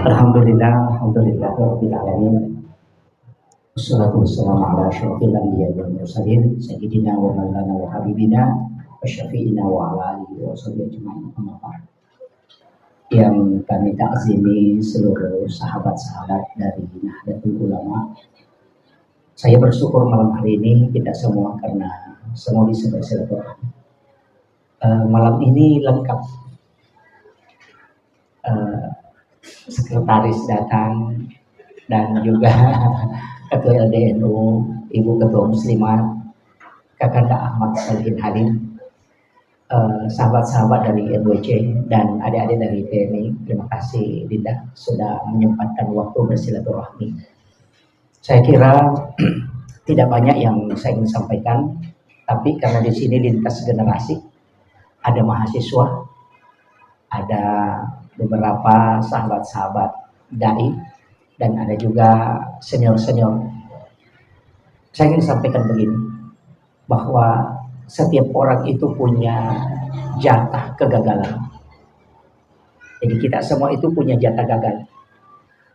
Alhamdulillah rabbil alamin. Wassalatu wassalamu ala asyrofil anbiya'i wal mursalin sayyidina wa maulana wa habibina wa syafi'ina wa ala alihi wa sahbihi ajma'in. Amma ba'd. Yang kami takzimi seluruh sahabat-sahabat dari Nahdlatul Ulama. Saya bersyukur malam hari ini kita semua karena semua bisa bersilaturahmi. Malam ini lengkap. Sekretaris datang dan juga Ketua LDNU, Ibu Ketua Muslimat, Kakanda Ahmad Salihin Halim, sahabat-sahabat dari NWC dan adik-adik dari PMI. Terima kasih Dinda sudah menyempatkan waktu bersilaturahmi. Saya kira tidak banyak yang saya ingin sampaikan, tapi karena di sini lintas generasi, ada mahasiswa, ada beberapa sahabat-sahabat dai, dan ada juga senior-senior. Saya ingin sampaikan begini, bahwa setiap orang itu punya jatah kegagalan. Jadi kita semua itu punya jatah gagal.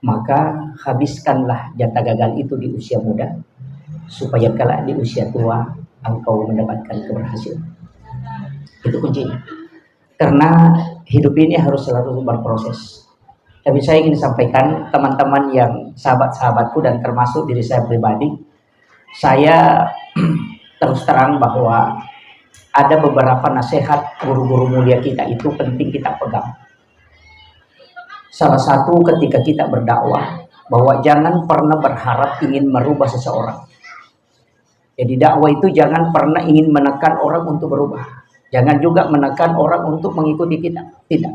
Maka habiskanlah jatah gagal itu di usia muda, supaya kelak di usia tua engkau mendapatkan keberhasilan. Itu kuncinya. Karena hidup ini harus selalu berproses. Tapi saya ingin sampaikan teman-teman yang sahabat-sahabatku dan termasuk diri saya pribadi, saya terus terang bahwa ada beberapa nasihat guru-guru mulia kita itu penting kita pegang. Salah satu ketika kita berdakwah, bahwa jangan pernah berharap ingin merubah seseorang. Jadi dakwah itu jangan pernah ingin menekan orang untuk berubah. Jangan juga menekan orang untuk mengikuti kita. Tidak.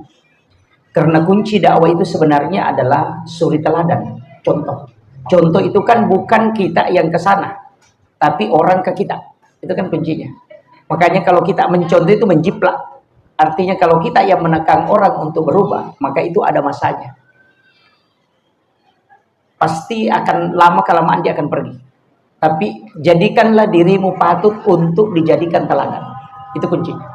Karena kunci dakwah itu sebenarnya adalah suri teladan. Contoh. Contoh itu kan bukan kita yang ke sana, tapi orang ke kita. Itu kan kuncinya. Makanya kalau kita mencontoh itu menjiplak. Artinya kalau kita yang menekan orang untuk berubah, maka itu ada masanya. Pasti akan lama-kelamaan dia akan pergi. Tapi jadikanlah dirimu patut untuk dijadikan teladan. Itu kuncinya.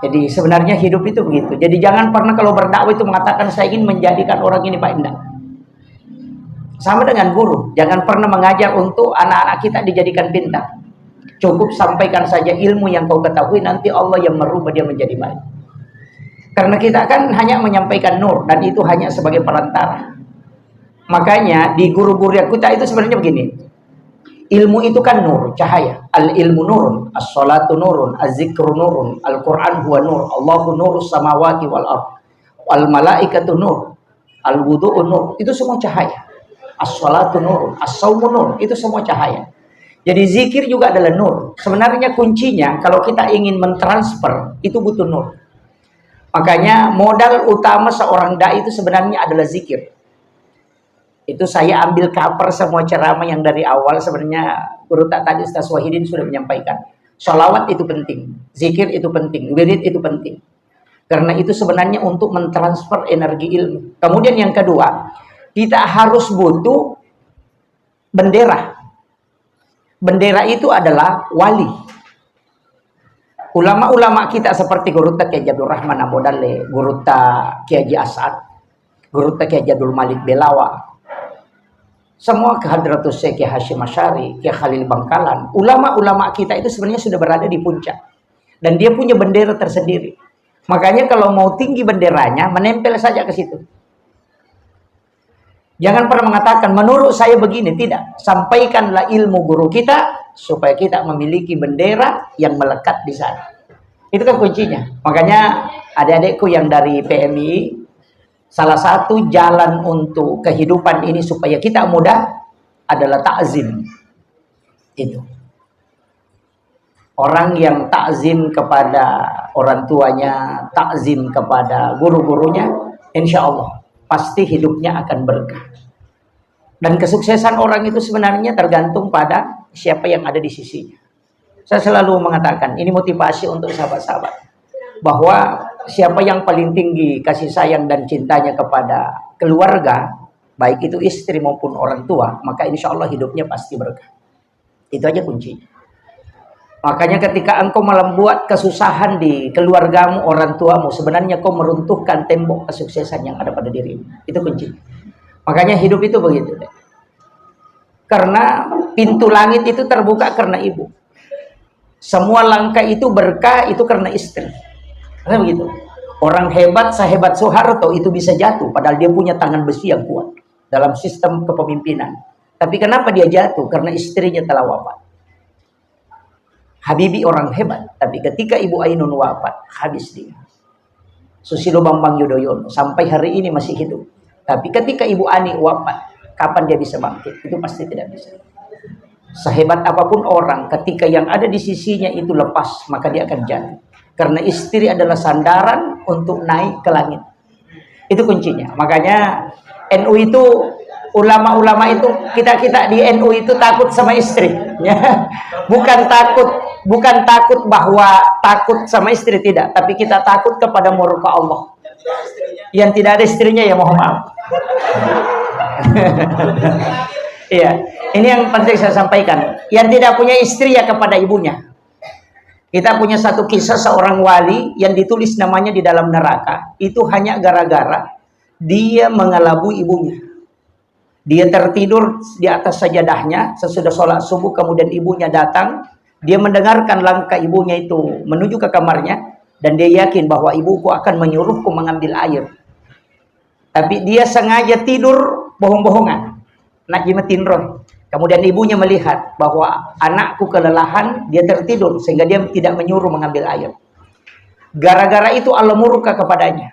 Jadi sebenarnya hidup itu begitu. Jadi jangan pernah kalau berdakwah itu mengatakan saya ingin menjadikan orang ini Pak Indah. Sama dengan guru. Jangan pernah mengajar untuk anak-anak kita dijadikan pintar. Cukup sampaikan saja ilmu yang kau ketahui, nanti Allah yang merubah dia menjadi baik. Karena kita kan hanya menyampaikan nur, dan itu hanya sebagai perantara. Makanya di guru-guru yang kita itu sebenarnya begini. Ilmu itu kan nur, cahaya. Al-ilmu nurun, as-salatu nurun, az-zikru nurun, Al-Quran huwa nur, Allahu nurus samawati wal ard, al-malaikatu nur, al-wudu'u nur. Itu semua cahaya. As-salatu nurun, as-sawmu nur, itu semua cahaya. Jadi zikir juga adalah nur. Sebenarnya kuncinya kalau kita ingin mentransfer, itu butuh nur. Makanya modal utama seorang dai itu sebenarnya adalah zikir. Itu saya ambil cover semua ceramah yang dari awal. Sebenarnya guru tadi Ustaz Wahidin sudah menyampaikan. Sholawat itu penting, zikir itu penting, wirid itu penting. Karena itu sebenarnya untuk mentransfer energi ilmu. Kemudian yang kedua, kita harus butuh bendera. Bendera itu adalah wali. Ulama-ulama kita seperti Guru Kiai Abdul Rahman Abu Dalle, Guru Kiai Haji As'ad, Guru Kiai Abdul Malik Belawa, semua ke Hadratus Syekh Hashim Asy'ari, Kiai Khalil Bangkalan, ulama-ulama kita itu sebenarnya sudah berada di puncak. Dan dia punya bendera tersendiri. Makanya kalau mau tinggi benderanya, menempel saja ke situ. Jangan pernah mengatakan, menurut saya begini. Tidak. Sampaikanlah ilmu guru kita, supaya kita memiliki bendera yang melekat di sana. Itu kan kuncinya. Makanya adik-adikku yang dari PMI, salah satu jalan untuk kehidupan ini supaya kita mudah adalah takzim. Itu. Orang yang takzim kepada orang tuanya, takzim kepada guru-gurunya, insya Allah pasti hidupnya akan berkah. Dan kesuksesan orang itu sebenarnya tergantung pada siapa yang ada di sisinya. Saya selalu mengatakan, ini motivasi untuk sahabat-sahabat, bahwa siapa yang paling tinggi kasih sayang dan cintanya kepada keluarga, baik itu istri maupun orang tua, maka insya Allah hidupnya pasti berkah. Itu aja kuncinya. Makanya ketika engkau membuat kesusahan di keluargamu, orang tuamu, sebenarnya kau meruntuhkan tembok kesuksesan yang ada pada dirimu. Itu kunci. Makanya hidup itu begitu. Karena pintu langit itu terbuka karena ibu. Semua langkah itu berkah itu karena istri. Karena begitu. Orang hebat, sehebat Soeharto itu bisa jatuh, padahal dia punya tangan besi yang kuat dalam sistem kepemimpinan. Tapi kenapa dia jatuh? Karena istrinya telah wafat. Habibie orang hebat, tapi ketika Ibu Ainun wafat, habis dia. Susilo Bambang Yudhoyono sampai hari ini masih hidup. Tapi ketika Ibu Ani wafat, kapan dia bisa bangkit? Itu pasti tidak bisa. Sehebat apapun orang, ketika yang ada di sisinya itu lepas, maka dia akan jatuh. Karena istri adalah sandaran untuk naik ke langit. Itu kuncinya. Makanya NU itu, ulama-ulama itu, kita di NU itu takut sama istri. Ya. Bukan takut bahwa takut sama istri, tidak. Tapi kita takut kepada murka Allah. Yang tidak ada istrinya, ya mohon maaf. Iya, ini yang penting saya sampaikan. Yang tidak punya istri ya kepada ibunya. Kita punya satu kisah seorang wali yang ditulis namanya di dalam neraka. Itu hanya gara-gara dia mengelabui ibunya. Dia tertidur di atas sajadahnya sesudah sholat subuh, kemudian ibunya datang. Dia mendengarkan langkah ibunya itu menuju ke kamarnya, dan dia yakin bahwa ibuku akan menyuruhku mengambil air. Tapi dia sengaja tidur bohong-bohongan. Nak jimatin roh. Kemudian ibunya melihat bahwa anakku kelelahan, dia tertidur sehingga dia tidak menyuruh mengambil air. Gara-gara itu Allah murka kepadanya.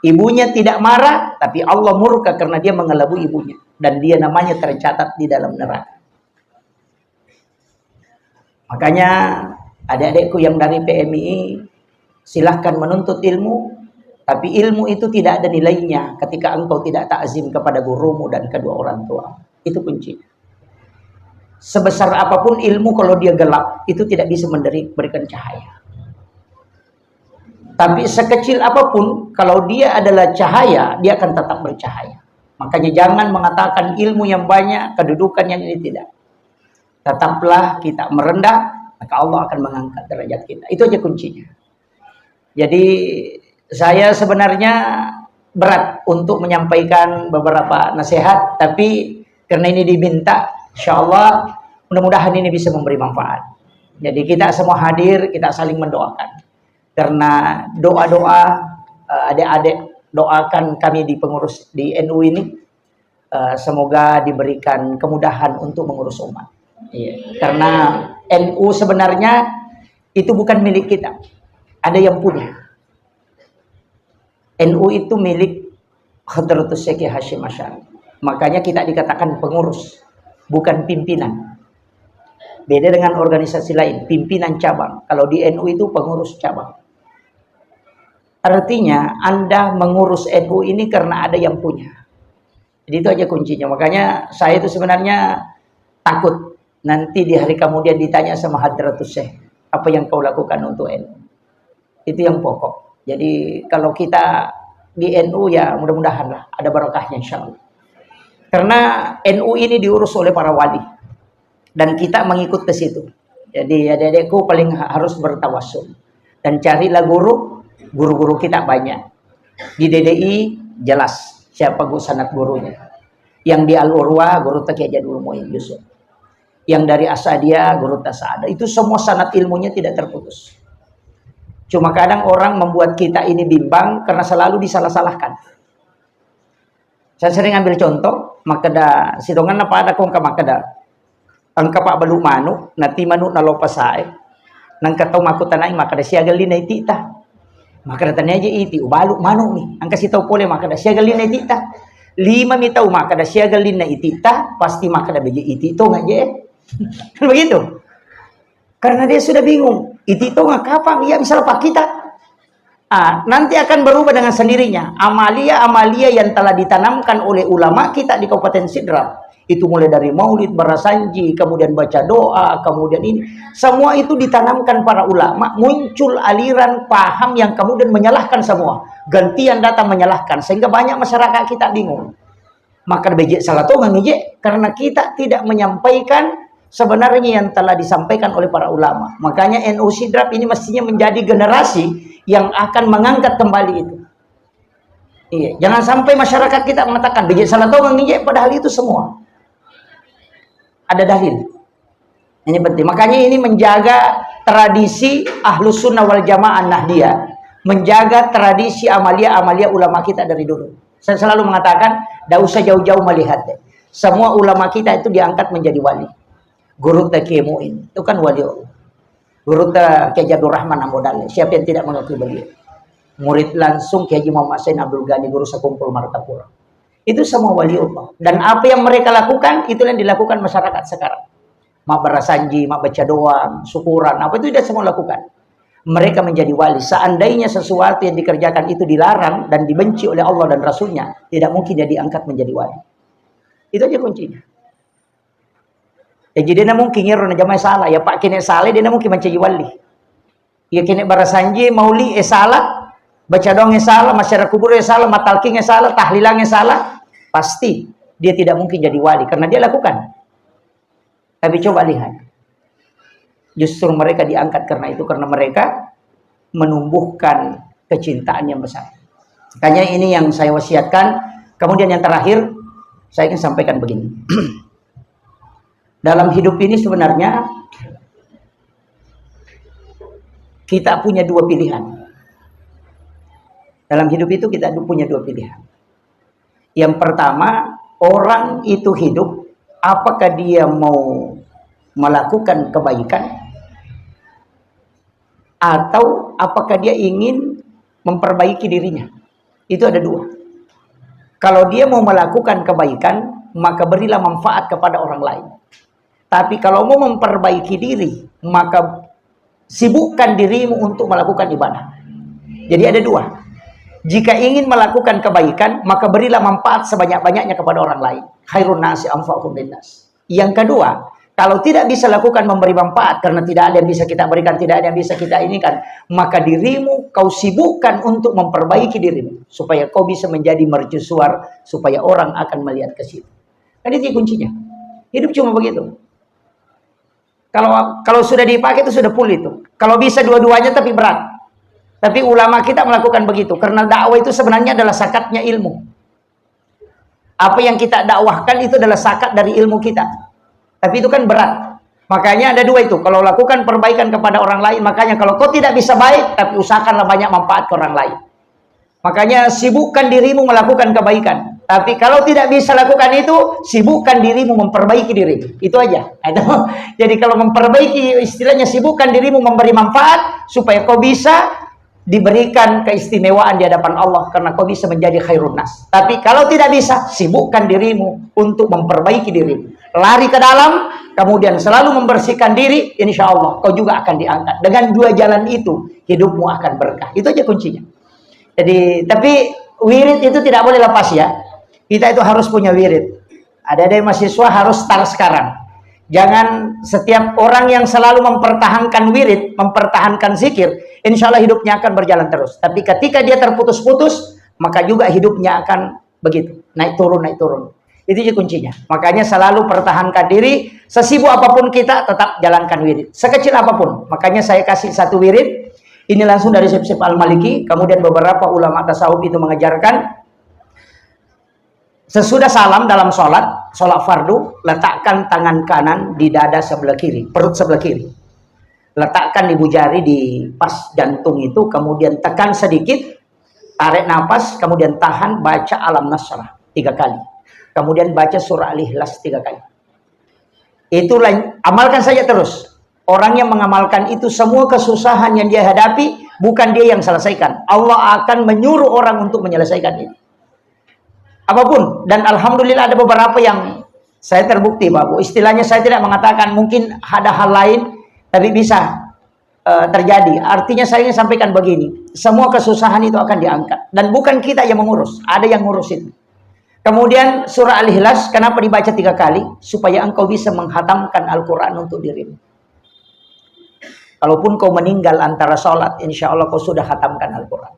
Ibunya tidak marah, tapi Allah murka karena dia mengelabui ibunya, dan dia namanya tercatat di dalam neraka. Makanya adik-adikku yang dari PMI, silahkan menuntut ilmu, tapi ilmu itu tidak ada nilainya ketika engkau tidak takzim kepada gurumu dan kedua orang tua. Itu kuncinya. Sebesar apapun ilmu, kalau dia gelap, itu tidak bisa memberikan cahaya. Tapi sekecil apapun, kalau dia adalah cahaya, dia akan tetap bercahaya. Makanya jangan mengatakan ilmu yang banyak, kedudukan yang ini, tidak. Tetaplah kita merendah, maka Allah akan mengangkat derajat kita. Itu aja kuncinya. Jadi saya sebenarnya berat untuk menyampaikan beberapa nasihat, tapi karena ini diminta, insya Allah mudah-mudahan ini bisa memberi manfaat. Jadi kita semua hadir, kita saling mendoakan. Karena doa-doa adik-adik, doakan kami di pengurus di NU ini, semoga diberikan kemudahan untuk mengurus umat. Iya. Karena NU sebenarnya itu bukan milik kita, ada yang punya. NU itu milik Hadratus Syekh Hasyim Asy'ari. Makanya kita dikatakan pengurus, bukan pimpinan. Beda dengan organisasi lain, pimpinan cabang. Kalau di NU itu pengurus cabang. Artinya Anda mengurus NU ini karena ada yang punya. Jadi itu aja kuncinya. Makanya saya itu sebenarnya takut nanti di hari kemudian ditanya sama Hadratus Syekh, apa yang kau lakukan untuk NU? Itu yang pokok. Jadi kalau kita di NU ya mudah-mudahan lah ada barokahnya insyaallah. Karena NU ini diurus oleh para wali. Dan kita mengikut ke situ. Jadi adik-adikku paling harus bertawassul. Dan carilah guru-guru kita banyak. Di DDI jelas siapa sanad gurunya. Yang di Al-Urwa, guru Taqi Jadul Muin Yusuf. Yang dari Asadiyah, guru Tasada. Itu semua sanad ilmunya tidak terputus. Cuma kadang orang membuat kita ini bimbang karena selalu disalah-salahkan. Saya sering ambil contoh, makada sidongan apa ada kong ka makada. Ang kapak balu manuk, nati manuk na lopasay, nang kataw makutanay, makada siya gali na itita. Makada tanay aja iti, ubaluk manuk nih. Ang kasitaw pole, makada siya gali na itita. 5 mitaw, makada siya gali na itita, pasti makada beji itito nga je. Begitu. Karena dia sudah bingung. Itito nga kapang, iya bisa lepak kita. Nanti akan berubah dengan sendirinya. Amalia-amalia yang telah ditanamkan oleh ulama kita di Kabupaten Sidrap. Itu mulai dari maulid, barasanji, kemudian baca doa, kemudian ini. Semua itu ditanamkan para ulama. Muncul aliran paham yang kemudian menyalahkan semua. Gantian datang menyalahkan. Sehingga banyak masyarakat kita bingung. Maka bejek salah tuh nggak karena kita tidak menyampaikan sebenarnya yang telah disampaikan oleh para ulama. Makanya NU Sidrap ini mestinya menjadi generasi yang akan mengangkat kembali itu. Iya, jangan sampai masyarakat kita mengatakan biji salah tahu menginjek, padahal itu semua ada dalil. Ini penting. Makanya ini menjaga tradisi Ahlus Sunnah wal Jamaah Nahdiyah, menjaga tradisi amalia-amalia ulama kita dari dulu. Saya selalu mengatakan, tidak usah jauh-jauh melihat deh. Semua ulama kita itu diangkat menjadi wali. Guru Kiai Muin itu kan wali Allah. Guru Kiai Jabdur Rahman Ambodale, siapa yang tidak mengakui beliau? Murid langsung Kiai Haji Muhammad Sain Abdul Ghani, guru sekumpul Martapura. Itu semua wali Allah. Dan apa yang mereka lakukan, itulah yang dilakukan masyarakat sekarang. Mak berasanji, mak baca doa, syukuran, apa itu tidak semua lakukan. Mereka menjadi wali. Seandainya sesuatu yang dikerjakan itu dilarang dan dibenci oleh Allah dan Rasulnya, tidak mungkin dia diangkat menjadi wali. Itu aja kuncinya. Ya jadi dia mungkin ngiru jamaah salah. Ya Pak kini salah, dia mungkin menjadi wali. Ya kini barasanji, mauli salah, baca doang salah, masyarakat kubur salah, matalking salah, tahlilang salah, pasti dia tidak mungkin jadi wali karena dia lakukan. Tapi coba lihat, justru mereka diangkat karena itu, karena mereka menumbuhkan kecintaan yang besar. Makanya ini yang saya wasiatkan. Kemudian yang terakhir, saya ingin sampaikan begini. Dalam hidup ini sebenarnya kita punya dua pilihan. Dalam hidup itu kita punya dua pilihan. Yang pertama, orang itu hidup, apakah dia mau melakukan kebaikan atau apakah dia ingin memperbaiki dirinya. Itu ada dua. Kalau dia mau melakukan kebaikan, maka berilah manfaat kepada orang lain. Tapi kalau mau memperbaiki diri, maka sibukkan dirimu untuk melakukan ibadah. Jadi ada dua. Jika ingin melakukan kebaikan, maka berilah manfaat sebanyak-banyaknya kepada orang lain. Khairun nasi anfa'uhum linnas. Yang kedua, kalau tidak bisa lakukan memberi manfaat karena tidak ada yang bisa kita berikan, tidak ada yang bisa kita inikan, maka dirimu kau sibukkan untuk memperbaiki dirimu supaya kau bisa menjadi mercusuar, supaya orang akan melihat ke situ. Kan itu kuncinya. Hidup cuma begitu. Kalau sudah dipakai itu sudah full itu. Kalau bisa dua-duanya tapi berat. Tapi ulama kita melakukan begitu karena dakwah itu sebenarnya adalah sakatnya ilmu. Apa yang kita dakwahkan itu adalah sakat dari ilmu kita. Tapi itu kan berat. Makanya ada dua itu. Kalau lakukan perbaikan kepada orang lain, makanya kalau kau tidak bisa baik, tapi usahakanlah banyak manfaat ke orang lain. Makanya sibukkan dirimu melakukan kebaikan. Tapi kalau tidak bisa lakukan itu, sibukkan dirimu memperbaiki dirimu. Itu aja. Jadi kalau memperbaiki, istilahnya sibukkan dirimu memberi manfaat supaya kau bisa diberikan keistimewaan di hadapan Allah karena kau bisa menjadi khairun nas. Tapi kalau tidak bisa, sibukkan dirimu untuk memperbaiki dirimu. Lari ke dalam, kemudian selalu membersihkan diri, insya Allah kau juga akan diangkat. Dengan dua jalan itu, hidupmu akan berkah. Itu aja kuncinya. Jadi, tapi wirid itu tidak boleh lepas ya. Kita itu harus punya wirid. Ada mahasiswa harus start sekarang. Jangan setiap orang yang selalu mempertahankan wirid, mempertahankan zikir, insya Allah hidupnya akan berjalan terus. Tapi ketika dia terputus-putus, maka juga hidupnya akan begitu. Naik turun, naik turun. Itu juga kuncinya. Makanya selalu pertahankan diri. Sesibuk apapun kita, tetap jalankan wirid. Sekecil apapun. Makanya saya kasih satu wirid. Ini langsung dari Syekh Al-Maliki. Kemudian beberapa ulama tasawuf itu mengajarkan, sesudah salam dalam sholat fardu, letakkan tangan kanan di dada sebelah kiri, perut sebelah kiri. Letakkan ibu jari di pas jantung itu, kemudian tekan sedikit, tarik nafas, kemudian tahan, baca alam nasrah 3 kali. Kemudian baca surah Al-Ikhlas 3 kali. Itulah, amalkan saja terus. Orang yang mengamalkan itu, semua kesusahan yang dia hadapi, bukan dia yang selesaikan. Allah akan menyuruh orang untuk menyelesaikan itu. Apapun. Dan alhamdulillah ada beberapa yang saya terbukti, Pak Bu. Istilahnya saya tidak mengatakan mungkin ada hal lain, tapi bisa terjadi. Artinya saya ingin sampaikan begini. Semua kesusahan itu akan diangkat. Dan bukan kita yang mengurus. Ada yang ngurus itu. Kemudian surah Al-Ikhlas, kenapa dibaca 3 kali? Supaya engkau bisa menghatamkan Al-Quran untuk dirimu. Kalaupun kau meninggal antara sholat, insya Allah kau sudah khatamkan Al-Quran.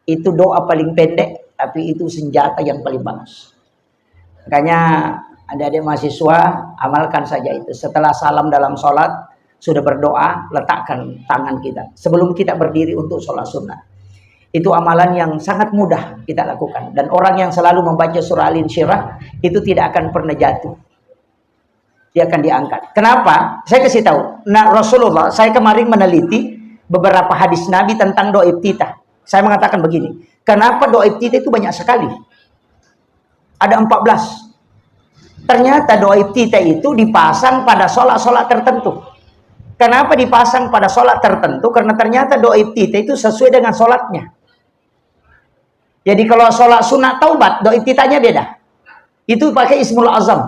Itu doa paling pendek, tapi itu senjata yang paling bagus. Makanya Adik-adik mahasiswa, amalkan saja itu. Setelah salam dalam sholat, sudah berdoa, letakkan tangan kita. Sebelum kita berdiri untuk sholat sunnah. Itu amalan yang sangat mudah kita lakukan. Dan orang yang selalu membaca surah Al-Insyirah, itu tidak akan pernah jatuh. Dia akan diangkat. Kenapa? Saya kasih tahu. Nah, Rasulullah, saya kemarin meneliti beberapa hadis Nabi tentang doa iftitah. Saya mengatakan begini. Kenapa doa iftitah itu banyak sekali? Ada 14. Ternyata doa iftitah itu dipasang pada sholat-sholat tertentu. Kenapa dipasang pada sholat tertentu? Karena ternyata doa iftitah itu sesuai dengan sholatnya. Jadi kalau sholat sunat taubat, doa iftitahnya beda. Itu pakai Ismul Azam.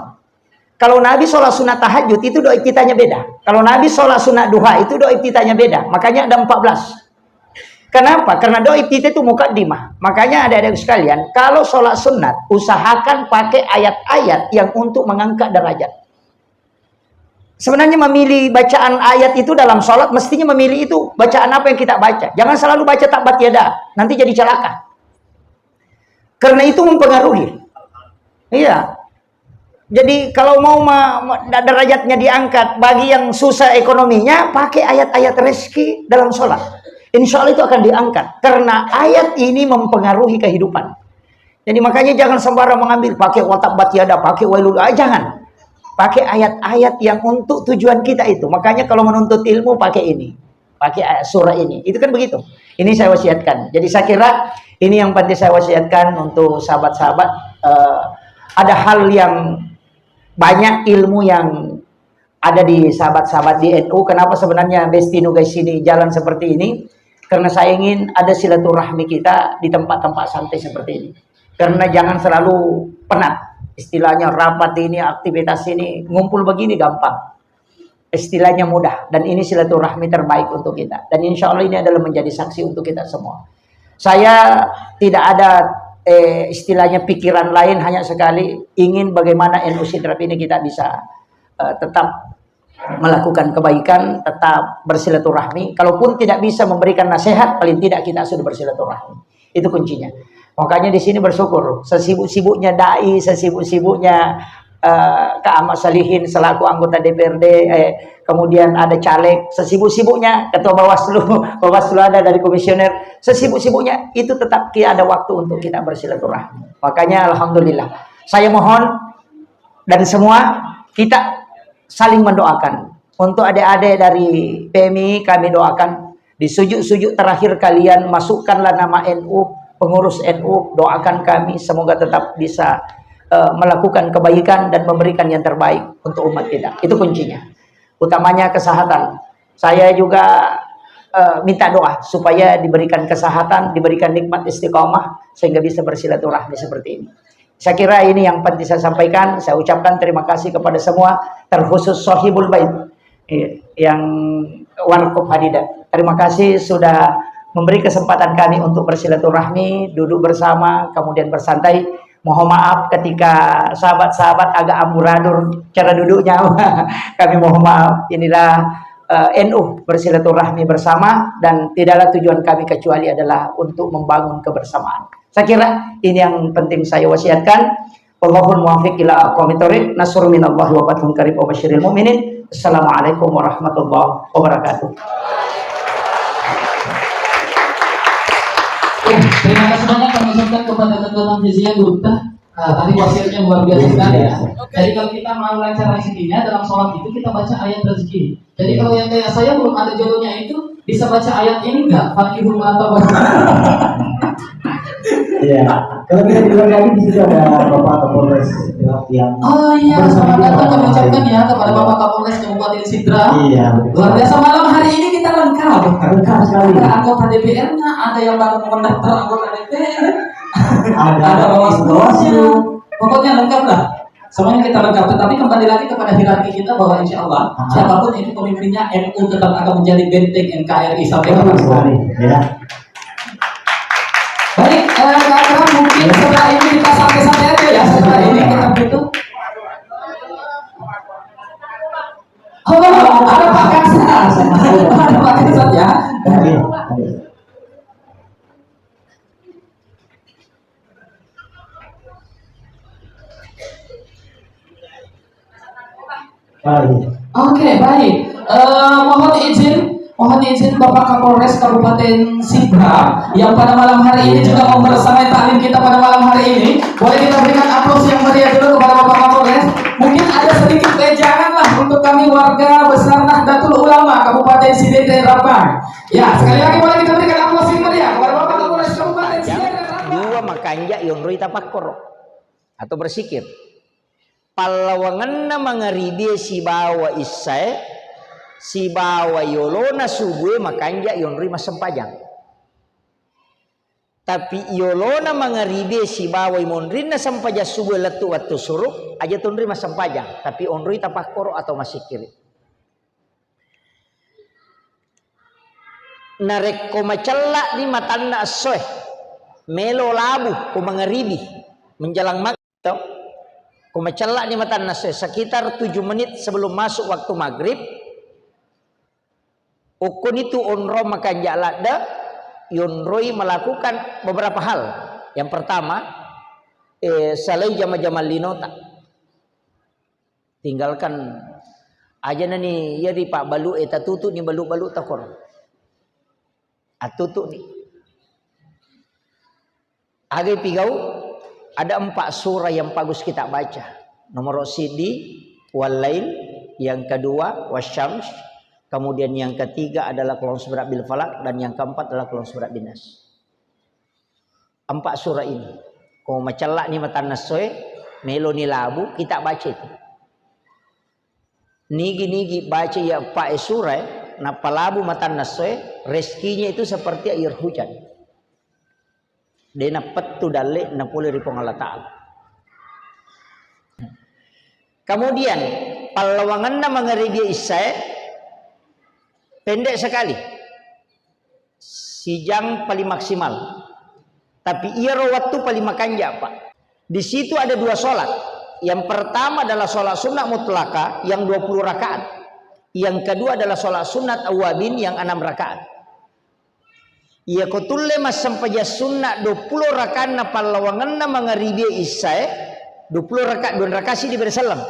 Kalau Nabi sholat sunat tahajud, itu doa iftitahnya beda. Kalau Nabi sholat sunat duha, itu doa iftitahnya beda. Makanya ada 14. Kenapa? Karena doa iftitah itu mukaddimah. Makanya adik-adik sekalian, kalau sholat sunat, usahakan pakai ayat-ayat yang untuk mengangkat derajat. Sebenarnya memilih bacaan ayat itu dalam sholat, mestinya memilih itu bacaan apa yang kita baca. Jangan selalu baca tabat yada, nanti jadi celaka. Karena itu mempengaruhi. Iya. Jadi kalau mau derajatnya diangkat, bagi yang susah ekonominya, pakai ayat-ayat rezeki dalam sholat. Insya Allah itu akan diangkat. Karena ayat ini mempengaruhi kehidupan. Jadi makanya jangan sembarang mengambil. Pakai watak batiada, pakai wailul. Jangan. Pakai ayat-ayat yang untuk tujuan kita itu. Makanya kalau menuntut ilmu, pakai ini. Pakai ayat surah ini. Itu kan begitu. Ini saya wasiatkan. Jadi saya kira ini yang penting saya wasiatkan untuk sahabat-sahabat. Ada hal yang banyak ilmu yang ada di sahabat-sahabat di NU. Kenapa sebenarnya Bestino guys ini jalan seperti ini? Karena saya ingin ada silaturahmi kita di tempat-tempat santai seperti ini. Karena jangan selalu penat. Istilahnya rapat ini, aktivitas ini, ngumpul begini gampang. Istilahnya mudah. Dan ini silaturahmi terbaik untuk kita. Dan insya Allah ini adalah menjadi saksi untuk kita semua. Saya tidak ada istilahnya pikiran lain, hanya sekali ingin bagaimana NU Sidrap ini kita bisa tetap melakukan kebaikan, tetap bersilaturahmi. Kalaupun tidak bisa memberikan nasihat, paling tidak kita sudah bersilaturahmi. Itu kuncinya. Makanya di sini bersyukur. Sesibuk-sibuknya dai, sesibuk-sibuknya Kak Ahmad Salihin selaku anggota DPRD, kemudian ada caleg, sesibuk-sibuknya ketua Bawaslu ada dari komisioner, sesibuk-sibuknya itu tetap kita ada waktu untuk kita bersilaturahmi. Makanya alhamdulillah. Saya mohon dan semua kita saling mendoakan. Untuk adik-adik dari PMI kami doakan. Di sujud-sujud terakhir kalian masukkanlah nama NU, pengurus NU, doakan kami semoga tetap bisa melakukan kebaikan dan memberikan yang terbaik untuk umat kita. Itu kuncinya. Utamanya kesehatan. Saya juga minta doa supaya diberikan kesehatan, diberikan nikmat istiqomah sehingga bisa bersilaturahmi seperti ini. Saya kira ini yang penting saya sampaikan. Saya ucapkan terima kasih kepada semua, terkhusus Sohibul Bait yang Warkop Hadidah. Terima kasih sudah memberi kesempatan kami untuk bersilaturahmi, duduk bersama, kemudian bersantai. Mohon maaf ketika sahabat-sahabat agak amburadul cara duduknya. Kami mohon maaf. Inilah NU bersilaturahmi bersama dan tidaklah tujuan kami kecuali adalah untuk membangun kebersamaan. Saya kira ini yang penting saya wasiatkan. Wallahul muwaffiq ila aqwamit thoriq. Nasrun minallahi wa fathun qarib wa basyiril mu'minin. Assalamualaikum warahmatullahi wabarakatuh. Terima kasih banyak kami ucapkan kepada Ketua Tamziziyah Gurta. Tadi wasiatnya luar biasa sekali ya. Jadi kalau kita mau lancar rezekinya dalam sholat itu kita baca ayat rezeki. Jadi kalau yang kayak saya belum ada jodohnya itu bisa baca ayat ini enggak? Fakihul mata. Iya. Kalau kita di luar lagi di situ ada Bapak Kapolres yang. Oh iya, selamat datang kami ucapkan ya kepada Bapak Kapolres Kabupaten Sidrap. Iya. Luar biasa malam hari ini kita lengkap. Lengkap sekali. Ada anggota DPR-nya, ada yang baru mendaftar anggota DPR, ada Bawaslu-nya. Pokoknya lengkap lah. Semuanya kita lengkap. Tetapi kembali lagi kepada hierarki kita bahwa insya Allah siapapun itu pemimpinnya NU tetap akan menjadi benteng NKRI sampai kapan. Ya. Baik, kakak mungkin setelah ini kita santai-santai aja ya. Setelah ini kita butuh. Oh, ada Pak Kansat. Ada Pak Kansat ya. Oke, baik. Mohon izin Bapak Kapolres Kabupaten Sibra yang pada malam hari ini juga membersamai taklim kita pada malam hari ini. Boleh kita berikan aplaus yang meriah dulu kepada Bapak Kapolres. Mungkin ada sedikit wejangan lah untuk kami warga besar Nahdlatul Ulama Kabupaten Sidete Rabang. Ya, sekali lagi boleh kita berikan aplaus yang meriah kepada Bapak Kapolres Kabupaten Sidete Rabang. Dua makanya yonroi tapakkor atau bersikir. Palawangan na mangaribi si bawa isai si bawa yolona subuh makanya yonri masempajang. Tapi yolona mangaribe si bawa imonrin na sampaja subuh letu waktu suruk aja tunri masempajang. Tapi onri tapakkor atau masikir. Narek ko macalla di matanna asoy melo labu ko mangaribi menjelang maghrib ko macalla di matanna asoy sekitar 7 menit sebelum masuk waktu maghrib. Ukun itu onro makan jalada yonroi melakukan beberapa hal. Yang pertama, salai jama-jama linota. Tinggalkan aja nani ya di Pak balu eta tutu ni balu-balu takor. Atutu ni. Agai pigau ada 4 surah yang bagus kita baca. Nomor sidi walail, yang kedua wasyams. Kemudian yang ketiga adalah Qul A'udzu bil falaq dan yang keempat adalah Qul A'udzu bin nas. 4 surah ini. Ko macalla ni matan nasoe melo ni labu kita baca itu. Nigi baca ya pak surah na palabu matan nasoe rezekinya itu seperti air hujan. Dena petu dalle na pole ripong Allah Ta'ala. Kemudian palawanganna mangaribi isai pendek sekali, sijang paling maksimal. Tapi ia waktu paling makanja Pak. Di situ ada 2 sholat. Yang pertama adalah sholat sunat mutlaka yang 20 rakaat. Yang kedua adalah sholat sunat awabin yang 6 rakaat. Ia kotulle mas sampaja sunat 20 rakaat na palawangan na mangaribi isai 20 rakaat 2 rakaat di bersalam.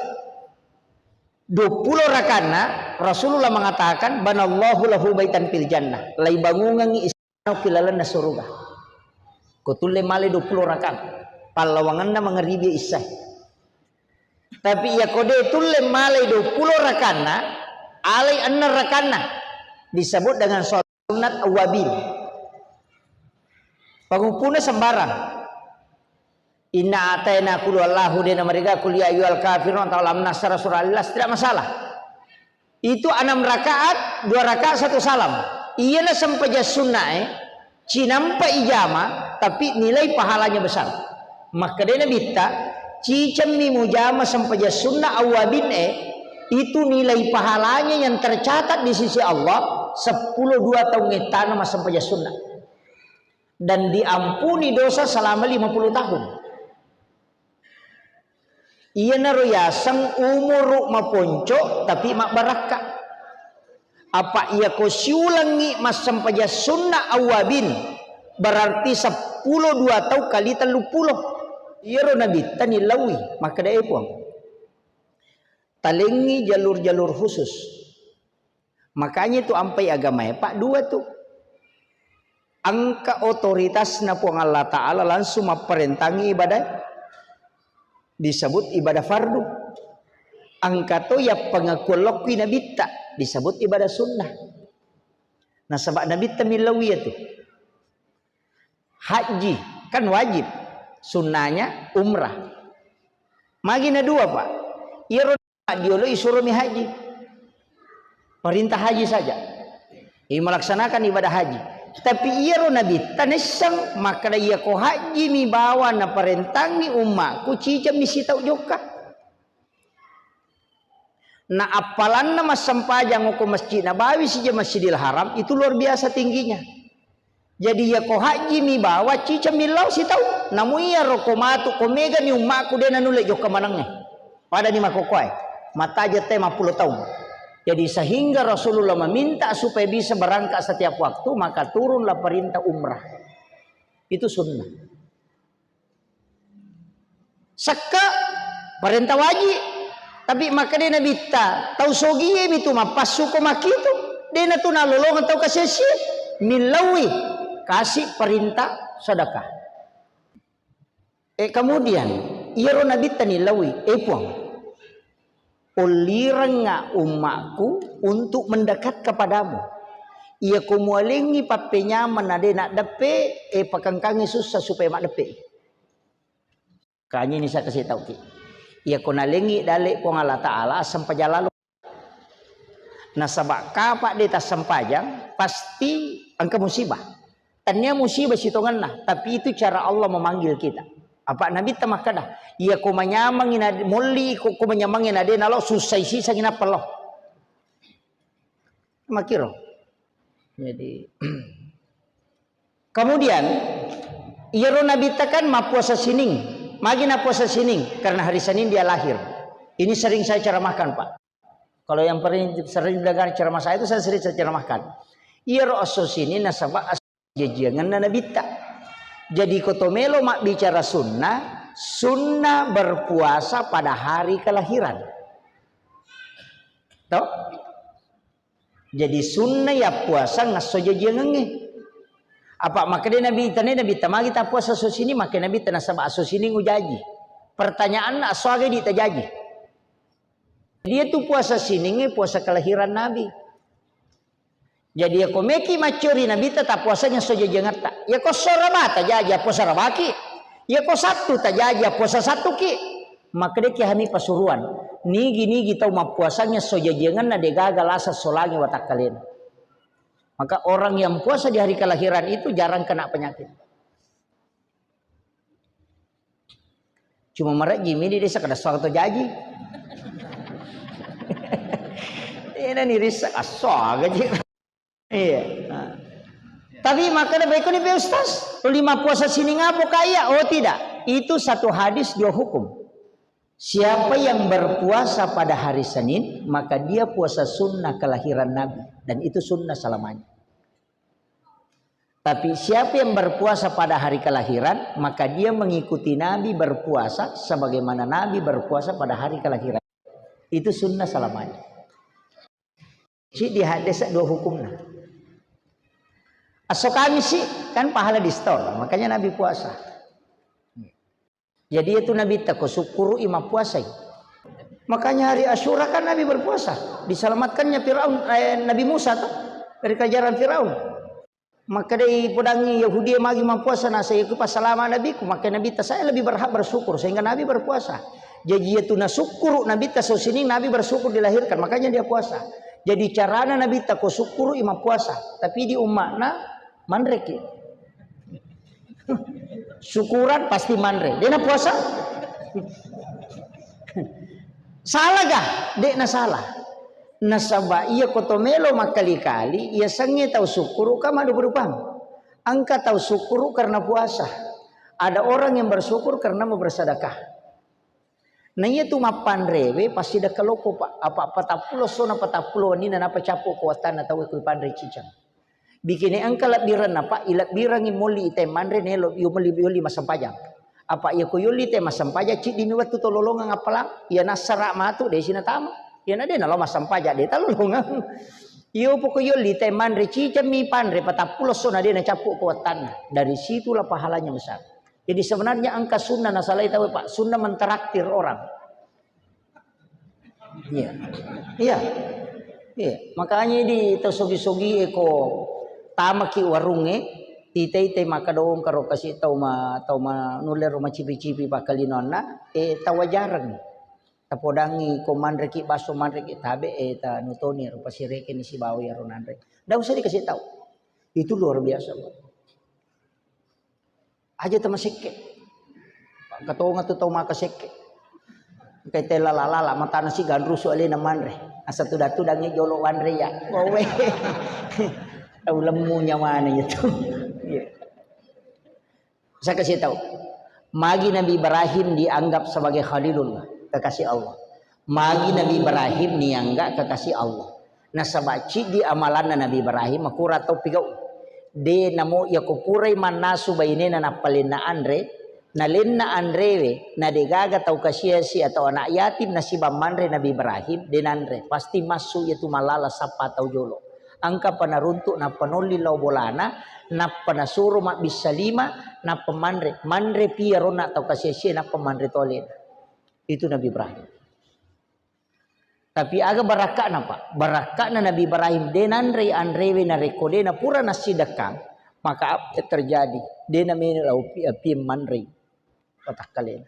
20 rakana Rasulullah mengatakan banallahu lahu baitan fil jannah lai bangungan istana filalan na surga. Kutulle male 20 rakaat palawanganna mangaribi isai. Tapi ya kode tulle male 20 rakana alai anna rakana disebut dengan sholat sunat awabin. Pangupuna sembarang. Inna atayna qul wallahu dina mereka qul ya ayyuhal kafirun atau lam nasra surah Al-Ikhlas tidak masalah. Itu 6 rakaat, 2 rakaat 1 salam. Iyana sampaja sunnah cinampa ijama tapi nilai pahalanya besar. Maka dena bitta cicam mi mujama sampaja sunnah awabin itu nilai pahalanya yang tercatat di sisi Allah 10 2 tahun ngetana mas sampaja sunnah. Dan diampuni dosa selama 50 tahun. Iya naruyasang umur maponco tapi mak baraka. Apa ia ko siulangi mas sampaja sunnah awabin berarti 10 2 tahun kali 30. Iya ro nabi tani lawi maka dai puang. Talengi jalur-jalur khusus. Makanya itu ampai agama ya Pak 2 tuh. Angka otoritas na puang Allah Ta'ala langsung memperintangi ibadah. Disebut ibadah fardu. Angka to ya pengakuan lokwi nabi tak disebut ibadah sunnah. Nah sebab nabi tamilawi itu haji kan wajib, sunnahnya umrah. Magina 2 Pak. Iro diolo isuruh mi haji. Perintah haji saja. Ini melaksanakan ibadah haji. Tapi ia ro nabi tanesang maka ia ko haji mi bawa na parentangi umma ku cica mi sitau joka. Na apalan na masampajang ko masjid Nabawi sija Masjidil Haram itu luar biasa tingginya. Jadi ia ko haji mi bawa cica mi lau sitau. Namu ia ro ko matu ko mega ni umma ku dena nule joka manangnya. Pada ni makokoy. Mata aja tema 50 tahun. Jadi sehingga Rasulullah meminta supaya bisa berangkat setiap waktu, maka turunlah perintah umrah. Itu sunnah. Saka perintah wajib. Tapi maka dia nabi ta tahu sogi itu mah pasu ko makitu dia na tu nalolong atau kasih milawi kasih perintah sedekah. Kemudian ia ro nabi ta nilawi puang ulirang nga umakku untuk mendekat kepadamu. Ia kumualingi papenya menade nak depe pakangkangi susah supaya mak depe. Kanya ini saya kasih tahu ki. Ia kunalingi dalik ko Allah Ta'ala sampai lalu. Nah sabak kapak di tas sempajang pasti angka musibah. Tanya musibah sitongan lah. Tapi itu cara Allah memanggil kita. Apa Nabi tamak kada? Ia ku menyamangin ade muli ku menyamangin ade nalo susah isi sangin apa loh. Makiro. Jadi kemudian ia ro Nabi takan ma puasa sining. Magi na puasa sining karena hari Senin dia lahir. Ini sering saya ceramahkan, Pak. Kalau yang sering dengar ceramah saya itu saya sering ceramahkan. Ia ro aso sini nasaba jajangan na nabita. Jadi kotomelo mak bicara sunnah berpuasa pada hari kelahiran. Tahu? Jadi sunnah ya puasa ngaso jajangan. Apa maka dia nabi tamagi tak puasa aso sini maka nabi tanah sama aso sini ngujaji. Pertanyaan aso age di tajaji. Dia tu puasa sini puasa kelahiran nabi. Jadi aku meki macuri nabi tak puasanya so jajangan tak. Ya ko soraba tajaji puasa rabaki. Ya ko satu tajaji puasa satu ki. Maka dia kihami pasuruan. Nigi tahu ma puasanya so jajangan na de gagal asa solangi watak kalian. Maka orang yang puasa di hari kelahiran itu jarang kena penyakit. Cuma mereka Jimmy di desa kada suatu jaji. Ini niris asal gaji. Iya. Tapi maka ada baik ni Ustaz. 5 puasa sini ngapo kaya? Oh tidak. Itu satu hadis dua hukum. Siapa yang berpuasa pada hari Senin, maka dia puasa sunnah kelahiran Nabi. Dan itu sunnah selamanya. Tapi siapa yang berpuasa pada hari kelahiran, maka dia mengikuti Nabi berpuasa sebagaimana Nabi berpuasa pada hari kelahiran. Itu sunnah selamanya. Jadi di hadis dua hukumnya. Asal kami sih kan pahala di store, makanya Nabi puasa. Jadi itu Nabi tak syukuru imam puasa. Makanya hari Asyura kan Nabi berpuasa, diselamatkannya Firaun, Nabi Musa tuh dari kejaran Firaun. Maka dari pedangi Yahudi magi mempuasa nasa itu pas selama Nabi ku maka Nabi ta saya lebih berhak bersyukur sehingga Nabi berpuasa. Jadi itu nasyukuru Nabi ta so sini Nabi bersyukur dilahirkan makanya dia puasa. Jadi carana Nabi ta ko syukuru imam puasa tapi di umatna mandrek. Syukuran pasti mandrek. Dia na puasa? Salah gah? Dek na salah. Nasaba ia kotomelo makali-kali ia sange tahu syukuru kama ada berupang. Angka tahu syukuru karena puasa. Ada orang yang bersyukur karena mau bersedekah. Nah ia tu mapan rewe pasti dah keloko pak. Apa patapulo sona patapulo ni na apa capo kuatan atau ikut pandai cicang. Bikini angka labiran apa ilat birangi moli ite mandre nelo yu moli bioli masam pajang. Apa ia kuyuli te masam pajak cik dimi waktu tololongan apalang ia nasara matu desi na tamu. Ya nade nalo masam pajak de talolongan. Iyo pokoknya te mandre cicam mi pandre patapulo sona dia na capo kuatan. Dari situlah pahalanya besar. Jadi sebenarnya angka sunnah nasalah itu Pak, sunnah menteraktir orang. Iya. Iya. Iya, makanya di tosogi-sogi eko tamaki warunge tite maka doong karo kasih tau ma nuler rumah cipi-cipi pakalinonna tawajaran. Tapodangi komandre ki baso mandre ki tabe ta nutoni rupa sireke ni si bawi aronandre. Dah usah dikasih tahu. Itu luar biasa, Pak. Aja tamasike. Pak katonga tu tau maka seke. Kay tela lalala mata nasi gandru soalé na mandre. Asa tu datu dangi jolo wandre ya. Owe. Tahu lemunya mana itu. Saya kasih tahu. Magi Nabi Ibrahim dianggap sebagai Khalilullah. Kekasih Allah. Magi Nabi Ibrahim niangga kekasih Allah. Nah sabaci di amalan Nabi Ibrahim aku ratau pigau. De namo ya kupurai manasu bainena na palina andre Nalinna andrewe na degaga tau kasiasi atau anak yatim na si bamandre Nabi Ibrahim denandre pasti masuk yaitu malala sapa tau jolo angka panaruntuk na panoli lau bolana na panasuro mak bisa lima na pemandre mandre piaro na tau kasiasi na pemandre tolin itu Nabi Ibrahim. Tapi aga barakak na pak barakak na Nabi Ibrahim denandre andrewe na rekode na pura na sidakang maka apa terjadi dena menelau pi mandre otak kalian.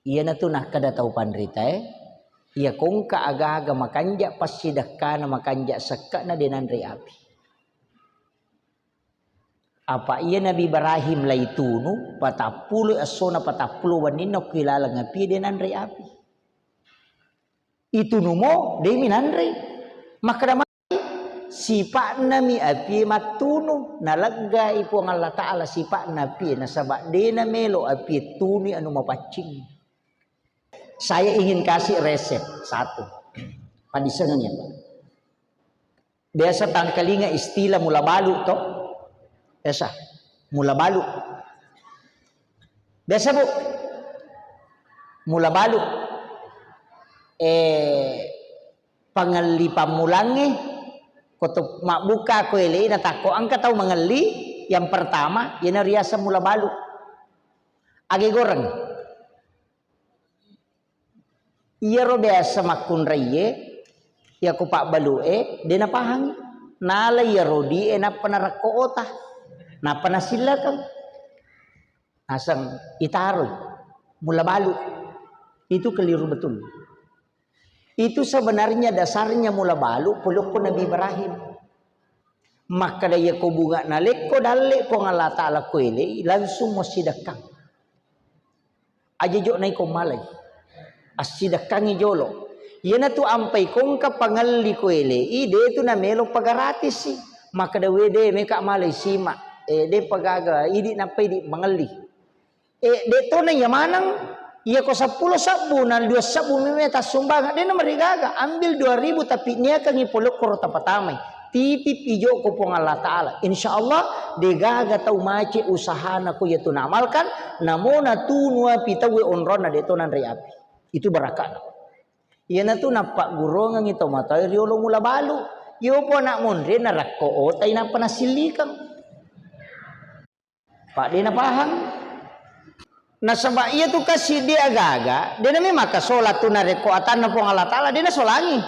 Iya na tu nak kada tahu pandrita iya kong ka aga-aga makanja pasidah kana makanja sakka na denandre api. Apa iya Nabi Ibrahim laitunu patapulu asona patapulu wanina kilala ngapi denandre api. Itu numo de minandre maka sipak nami api matunu nalagga ipo ang Allah Ta'ala sipak napi nasabak dena melo api tuni anu mapacing. Saya ingin kasih resep satu padisengannya Pak. Biasa tangkalinga istilah mula balu toh biasa mula balu biasa bu mula balu pangali pamulangi koto mak buka ko ele na tako angka tahu mengali yang pertama yana riasa mula balu age goreng iya ro biasa makun raye ya ko pak balu dena pahang nala ya rodi na panarako ota na panasilakan asang itaroy mula balu itu keliru betul. Itu sebenarnya dasarnya mula balu peluk ko Nabi Ibrahim. Maka daya ko bunga nalik ko dalik ko Allah Ta'ala ko ele langsung mo sidakang. Aja jo na ko malay. As sidakang ijolo. Yan na tu ampay kong kapangali ko ele. Ide tu na melo pagaratis si. Maka dawe de meka malay sima. De pagaga idi na pay di mangali. De to na yamanang iya ko 10 sabun na 2 sabun mimeta sumbangan dia na marigaga ambil 2.000 tapi niya kang ipulok ko tapatamay titip ijo ko po Allah Ta'ala insyaallah degaga tau maci usahana ko yaitu namalkan namona tunwa pitawe onron na deto nan api itu barakan iya na tu napak gurongang ito matay riolo mula balu iyo po na mondre na rakko otay na panasilikang pak di na pahang. Nah sebab ia tu kasih dia agaga, dia namanya maka solat tu narekuatan na Allah Ta'ala dia na solangi.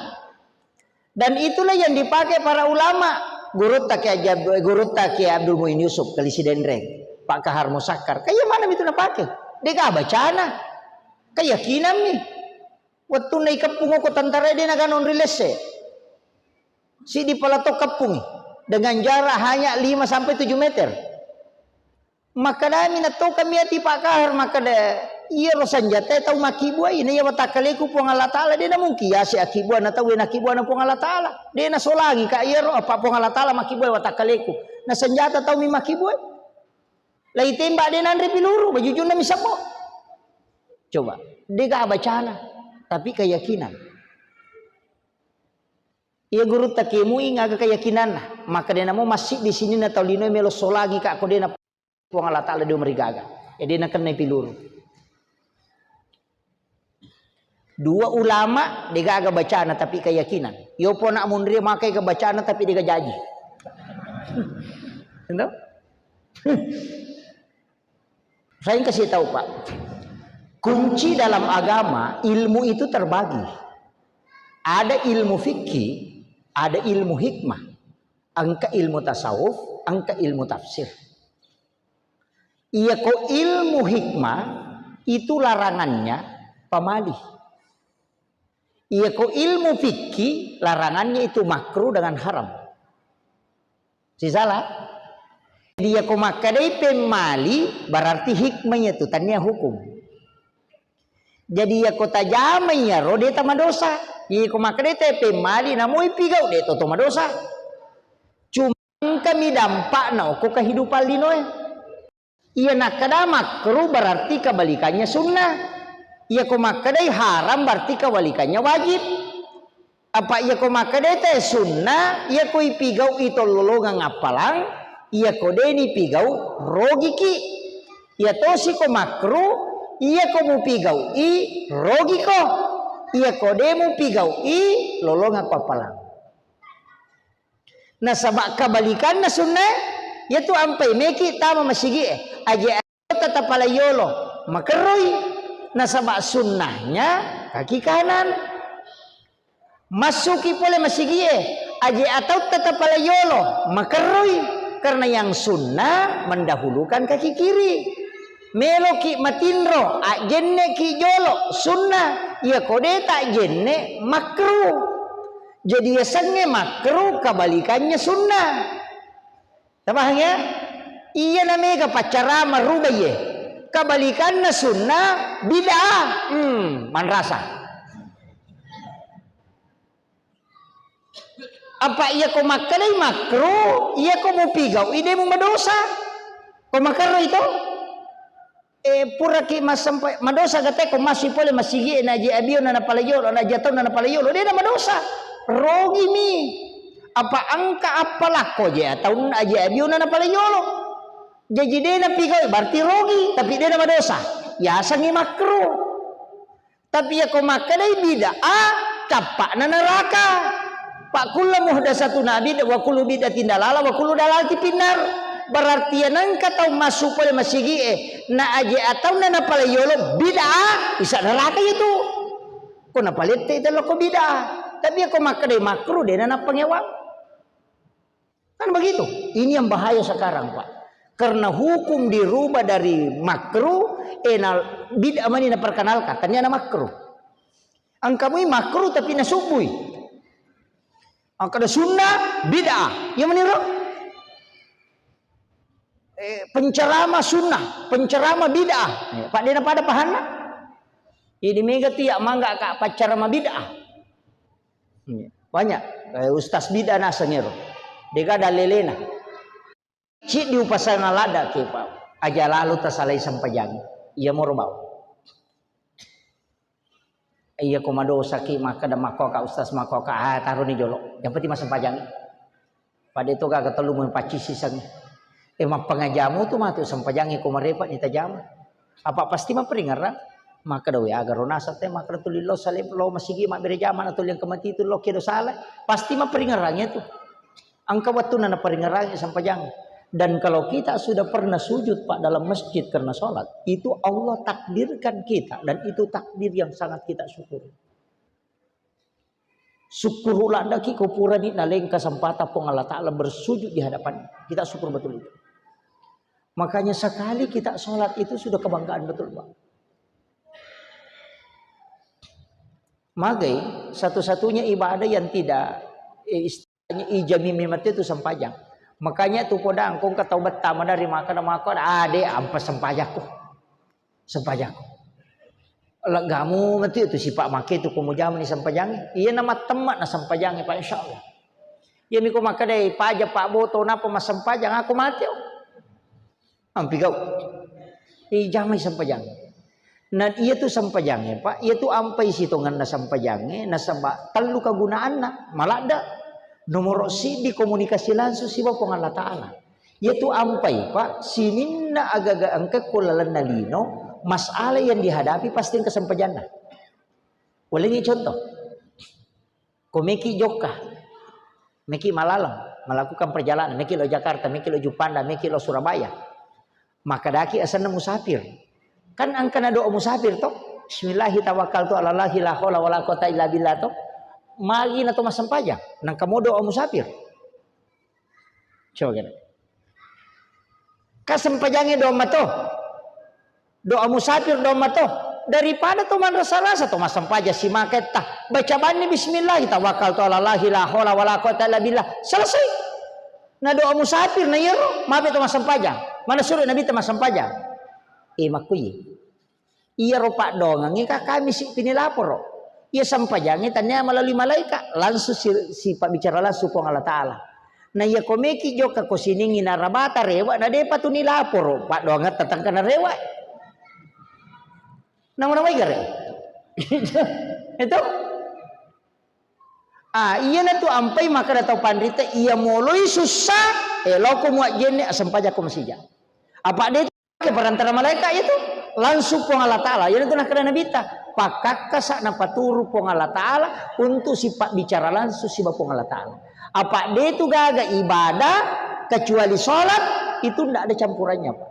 Dan itulah yang dipakai para ulama. Gurut tak Abdul Muin Yusuf kali si Dendreng, Pak Kahar Musakar. Kayak mana itu na pakai? Dia ka bacana. Keyakinan nih. Waktu naik kepung ko tantara dia na ganon rilese. Si di palatok kepung dengan jarak hanya 5 sampai 7 meter. Maka dami na to kami ati Pak Kahar maka da iya ro sanjata tau makibua ina ya watakaleku po Allah Ta'ala dia na mungkin ya si akibua na tawe na kibua na po Allah Ta'ala dia na solangi ka iya ro apa po Allah Ta'ala makibua watakaleku na sanjata tau mi makibua lai tembak dia nandre piluru bajujun na misapo coba dia ga bacana tapi keyakinan iya guru takimu inga keyakinan maka dia namo masih di sini na tau lino melo solagi ka ko dia na Puang Allah Ta'ala dia merigaga. Jadi nak kena pilur. Dua ulama dia gaga bacaan tapi keyakinan. Yo pun nak mundri makai kebacaan tapi dia gaji. Entah? Saya kasih tahu Pak. Kunci dalam agama ilmu itu terbagi. Ada ilmu fikih, ada ilmu hikmah. Angka ilmu tasawuf, angka ilmu tafsir. Iya ko ilmu hikmah itu larangannya pamalih. Iya ko ilmu fikih larangannya itu makruh dengan haram. Si salah. Dia ko makadai pemali berarti hikmahnya itu tanya hukum. Jadi ya ko tajamanya ro dia tama dosa. Iya ko makadai te pemali namoi pigau dia to tama dosa. Cuma kami dampak na ko kehidupan linoe. Iya nak kada makruh berarti kebalikannya sunnah. Iya ko makadai haram berarti kebalikannya wajib. Apa iya ko makadai teh sunnah, iya ko ipigau itu lolongan ngapalang, iya kodeni pigau rogi ki, iya tosi ko makru, iya ko mu pigau i rogi ko, iya kodemu pigau i lolonga ko palang. Nah sabak kabalikan na sunnah, yaitu ampai meki tama masigi aja tetap pala yolo makeroi. Nah sabak sunnahnya kaki kanan, masuki pole masigie aja atau tetap pala yolo makeroi, karena yang sunnah mendahulukan kaki kiri. Melo ki matindro jenne ki jolo sunnah, ya kode tak jenne makruh. Jadi yasannya makruh kabalikannya sunnah. Tabahnya iya namanya pacara merubah ye. Kabalikannya sunnah bid'ah. Man rasa. Apa iya ko makanai makruh, iya ko mau pigau, ide mau madosa. Ko makruh itu pura ki mas sampai madosa gate ko masih boleh masih na ji abio na palayolo na jatuh na palayolo dia na madosa. Rogi mi. Apa angka apalah ko je atau aja abio na palayolo. Jadi dia na pigau berarti rogi, tapi dia na madosa. Ya sangi makruh. Tapi ya ko makanai bid'ah, capak na neraka. Pak kullu muhdatsatun bid'ah wa kullu bid'atin dalalah wa kullu dalalatin finnar. Berarti yang kata masuk pada masigi na aja atau na palayolo bid'ah bisa neraka itu. Ko na palete itu lo ko bid'ah. Tapi aku makan makruh dia na pengewang. Kan begitu. Ini yang bahaya sekarang, Pak. Karena hukum dirubah dari makruh bid'ah mana perkenalkan katanya na makruh. Angkamu makruh tapi na subui. Angka sunnah bid'ah. Yang meniru penceramah sunnah, penceramah bid'ah. Pak dia pada pahana. Ini mega tiak mangga kak penceramah bid'ah. Banyak ustaz bid'ah nasanya ro. Deka dalelena. Cik di upasana lada ke Pak. Aja lalu tersalai sampajang. Ia mau robau. Iya komando saki maka ada makoka ustaz makoka taruh ni jolok. Yang penting masa pajang. Pada itu gak ketelu mempaci sisanya. Emang pengajamu tuh mah tuh sampajangi kumarepa ni tajam. Apa pasti mah peringaran. Maka dawe agar ronasa teh maka tu lilo salib lo masigi mak berejaman atau yang kemati itu lo kedo salah. Pasti mah peringarannya tuh. Angka waktu nana peringarannya sampajangi. Dan kalau kita sudah pernah sujud Pak dalam masjid karena sholat, itu Allah takdirkan kita dan itu takdir yang sangat kita syukuri. Syukurulah daki kupurani nalengka sampata pong Allah Ta'ala bersujud di hadapan kita, syukur betul itu. Makanya sekali kita sholat itu sudah kebanggaan betul Pak. Magai satu-satunya ibadah yang tidak istilahnya ijami mimat itu sampajang. Makanya tu podang kong katau betama dari makan ade ampas sempajaku. Sempajaku. Legamu mati itu si Pak make itu kumu jaman ni sempajang. Iya nama temak na sempajang Pak insyaallah. Ya miku maka dai pajak Pak boto napa mas sempajang aku mati. Ampi kau. Jaman sempajang. Nah iya tu sempajang Pak, iya tu ampai sitongan na sempajang na samba telu kagunaanna malada. Nomor si di komunikasi langsung si Bapak Allah Ta'ala. Yaitu ampai Pak, sininna agaga angka kulalan nalino, masalah yang dihadapi pasti kesempajana. Ulangi contoh. Komeki Jokka, Meki Malalang, melakukan perjalanan, Meki lo Jakarta, Meki lo Jupanda, Meki lo Surabaya. Maka daki asana musafir. Kan angkana doa musafir toh. Bismillahi tawakkaltu ala Allahi la haula wala quwata illa billah toh. Magi na to masampajang nang kamodo o musafir. Coba kira. Kasampajangnya doa mato. Doa musafir doa mato. Daripada to man rasa-rasa to masampaja si maket tah. Baca bani bismillah tawakkaltu ala Allahi la haula wala quwata illa billah. Selesai. Na doa musafir na yero, mabe to masampajang. Mana suruh Nabi to masampajang. Makuyi. Iya ro pak dongang ka kami si pinilapor ro. Ia sampajangnya tanya melalui malaikat langsung si Pak bicara langsung pong Allah Ta'ala. Nah ia komeki joka ko siningi narabata rewa na depa tu nilapor Pak doangat tatang kana rewa. Nama-nama igare. Itu Iya na tu ampai maka datau pandrita iya moloi susah eloko muat jenne sampaja ko masija. Apa dia ke perantara malaikat itu langsung pong Allah Ta'ala. Yan itu nak kena nabita. Pakakka sa napaturu pong Allah Ta'ala untuk sifat bicara langsung si pong Allah Ta'ala. Apa dia itu gaga ibadah kecuali sholat itu tidak ada campurannya Pak.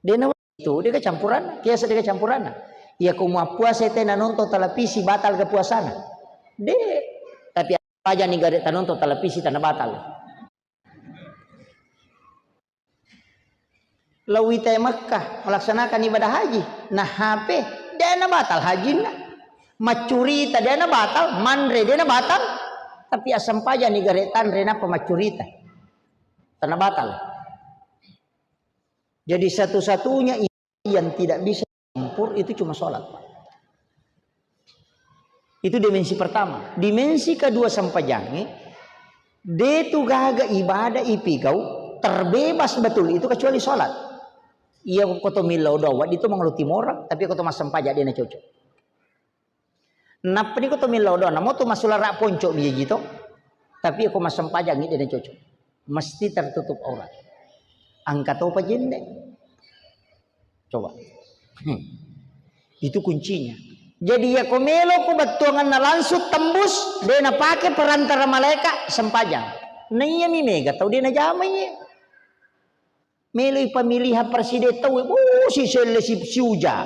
Dia itu dia kecampuran, kiasa dia kecampuran. Ya kumua puasa tena nonton televisi batal kepuasana. Deh, tapi aja nih gak ada nonton televisi tanah batal. Lawi teh Mekah melaksanakan ibadah haji, nah HP dia na batal haji na, macurita dia na batal, mandre dia na batal, tapi asam paja nih garetan rena pemacurita tanah batal. Jadi satu-satunya yang tidak bisa campur itu cuma sholat Pak. Itu dimensi pertama. Dimensi kedua sampajange dia tu gaga ibadah ipigau terbebas betul itu kecuali sholat. Iya koto milau dawat itu mengeluti morak tapi koto mas sampaja dia na cocok. Napa ni koto milau dawat namo tu masulah rak ponco biye gitu. Tapi aku mas sampaja ngi dia na cocok. Mesti tertutup aurat. Angkat apa jende? Coba. Itu kuncinya. Jadi ya komelo ko batongan na langsung tembus dia na pakai perantara malaikat sempajang. Na iya mi mega tau dia na jamay. Melo pemilihan presiden tau si sele si uja.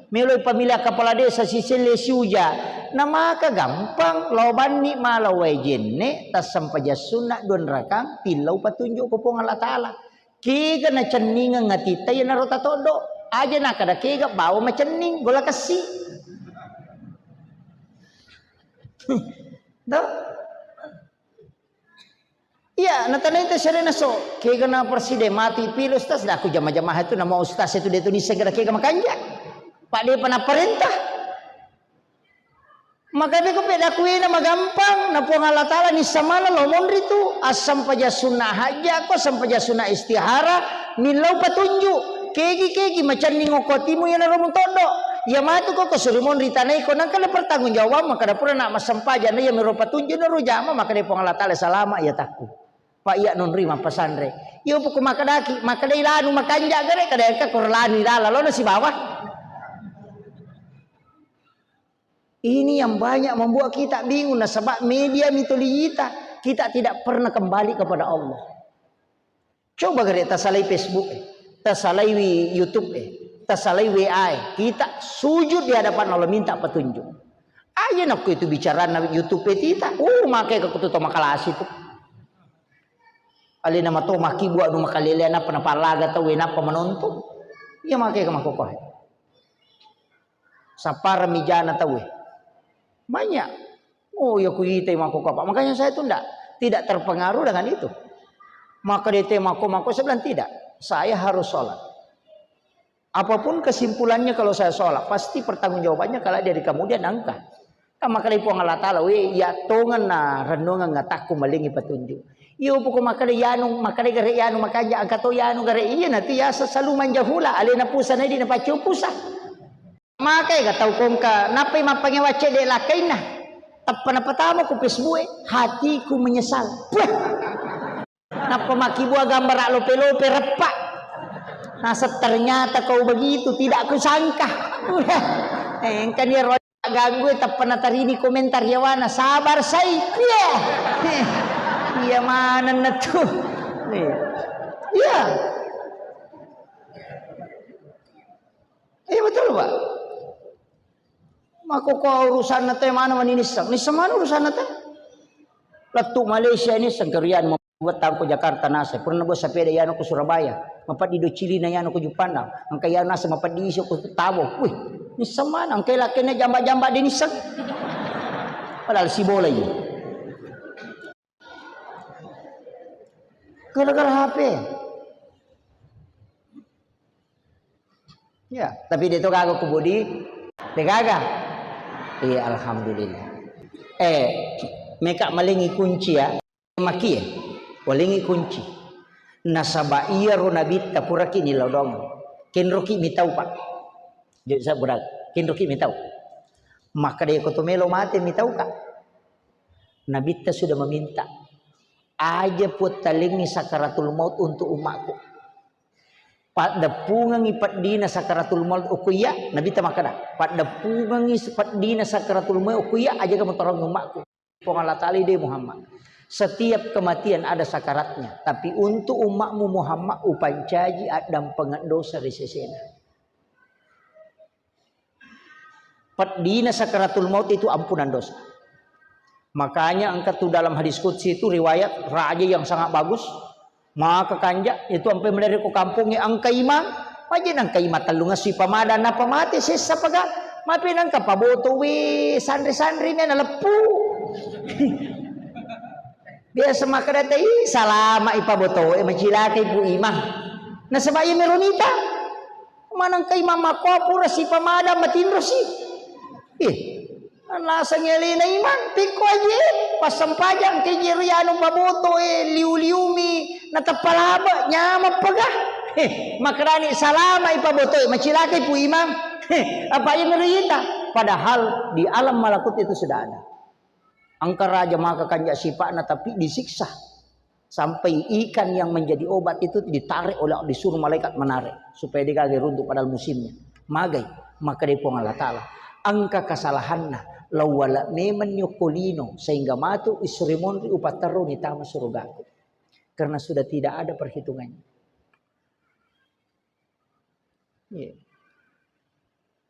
Melo pemilihan kepala desa si sele si uja. Na maka gampang loban ni malawai jenne tas sampaja sunat don rakang tilau patunjuk ko pong Allah Ta'ala. Kiga na ceningan ngati tayo na rota todo. Aja na kada kiga bawa macening gola kasih. Dah, iya, natanay itu serena so, kaya na presiden mati pilos tas, dah aku jama-jamaah itu nama ustaz itu dia tu disegera kaya makanja, pak dia pernah perintah, maka dia kupeda kuih nama gampang, napuang Allah Ta'ala ni samala lomon ritu, asam paja sunnah haji aku, asam paja sunnah istihara, nilau petunjuk, kegi macam ni ngokotimu yang narumun todo. Ya matu kok kesurimon ritanai ko nang kada pertanggung jawab maka da pura nak masampaja na ya merupa tunjuk na rujama maka de pong Allah Ta'ala salama ya takku. Pak iya non rima pasandre. Yo puku makadaki maka de ilanu makanja gare kada ka korlani dala lo na si bawah. Ini yang banyak membuat kita bingung na sebab media mitoliyita kita tidak pernah kembali kepada Allah. Coba gare tasalai Facebook tasalai YouTube tasalai WA kita sujud di hadapan Allah minta petunjuk. Aja nak itu bicara na YouTube kita. Makai ke kutu makalas itu. Ali nama to maki buat nu makalele na panapalaga tau na penonton. Iya makai ke makokoh. Sapar mijana tau. Banyak. Oh ya kuita makokoh Pak. Makanya saya tuh tidak terpengaruh dengan itu. Maka dia mako saya bilang tidak. Saya harus sholat. Apapun kesimpulannya kalau saya sholat pasti pertanggungjawabannya kalau dari kemudian angka. Maka dari puang Allah Ta'ala ya tongan na renungan ngataku malingi petunjuk. Iyo poko maka dari yanu maka dari gare yanu maka aja angka to yanu gare iya nanti ya selalu manjahula alena pusa na di na pacu pusa. Maka ya tahu kong ka napai mapangi wace de lakai na. Tapana pertama ku Facebook hatiku menyesal. Napa maki buah gambar lope-lope repak. Nah ternyata kau begitu tidak aku sangka. Kan dia ganggu tak pernah tarini komentar ya wana sabar saya. Iya mana netu. Iya. Iya betul Pak. Maka kau urusan nate mana maninisang. Ni semana urusan nate. Letu Malaysia ini sengkerian membuat tangko Jakarta nasa. Pernah buat sepeda yano ke Surabaya. Mapat di do Cili na yano ke Jepang. Angka yano nasa mapat di iso ke Tabo. Wih, ni semana angka laki na jamba-jamba di nisang. Padahal si bola ini. Gara-gara HP. Ya, tapi dia tu kagak kubudi. Dia kagak. Alhamdulillah. Mereka malingi kunci ya. Maki ya. Walingi kunci. Nasaba iya ronabit tapuraki nilaw dong. Kinroki mitaw Pak. Jadi saya berat. Kinroki mitaw. Maka dia kotomelo mati mitaw ka. Nabi ta sudah meminta aja put talingi sakaratul maut untuk umatku. Pada pungang ipat dina sakaratul maut ukuya Nabi ta makana. Pada pungang ipat dina sakaratul maut ukuya aja kamu tolong umatku. Allah Ta'ala deh Muhammad. Setiap kematian ada sakaratnya, tapi untuk umatmu Muhammad upancaji adam pengandosa resesena. Dina sakaratul maut itu ampunan dosa. Makanya angkat tuh dalam hadis qudsi itu riwayat raja yang sangat bagus. Maka kanja itu sampai mendari ke kampungnya angka imam. Wajib angka imam talunga si pamada na pamati sisa paga. Mapi nangka paboto wi sandri-sandri na lepu. Biasa makadata salama ipaboto macilake ibu imam. Na sabaya meronita. Manang kay mama ko pura si pamada matindro si. Nasa ngelina iman piko aja pasampajang kay jerianong baboto liu-liumi natapalaba nyama pagah. Makarani salama ipaboto macilake ibu imam. Apa yang meronita? Padahal di alam malakut itu sudah ada. Angka raja maka kanja sifat tapi disiksa sampai ikan yang menjadi obat itu ditarik oleh disuruh malaikat menarik supaya dia gak runtuh pada musimnya magai maka dia pun Allah Ta'ala angka kesalahannya lawala memen yukulino sehingga matu isrimon upataru nitama surgaku karena sudah tidak ada perhitungannya.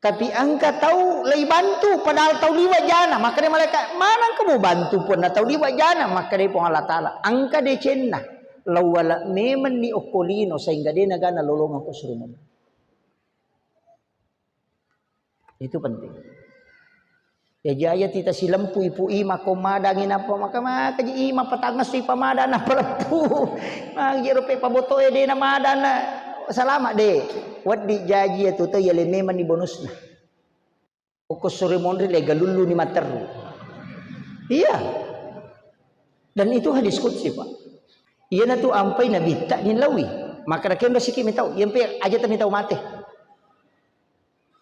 Tapi angka tahu lay bantu padahal tahu liwa jana maka dia malaikat mana kamu bantu pun tahu liwa jana maka dia pun Allah Ta'ala angka dia cenna lawala memen ni okolino sehingga dia nagana lolongan ko surumun. Itu penting. Ya jaya tita si lempu ipu ima komadangin apa maka ji ima patangas si pamadana pelepu magirupe pabotoe de na madana salama de wadi jaji itu tuh yale meman di bonusna ukus sore mondri lega lulu ni materu iya dan itu hadis qudsi pak iya na tu ampai nabi tak nilawi maka rakyat sikit mitau yang pe aja tak mitau mate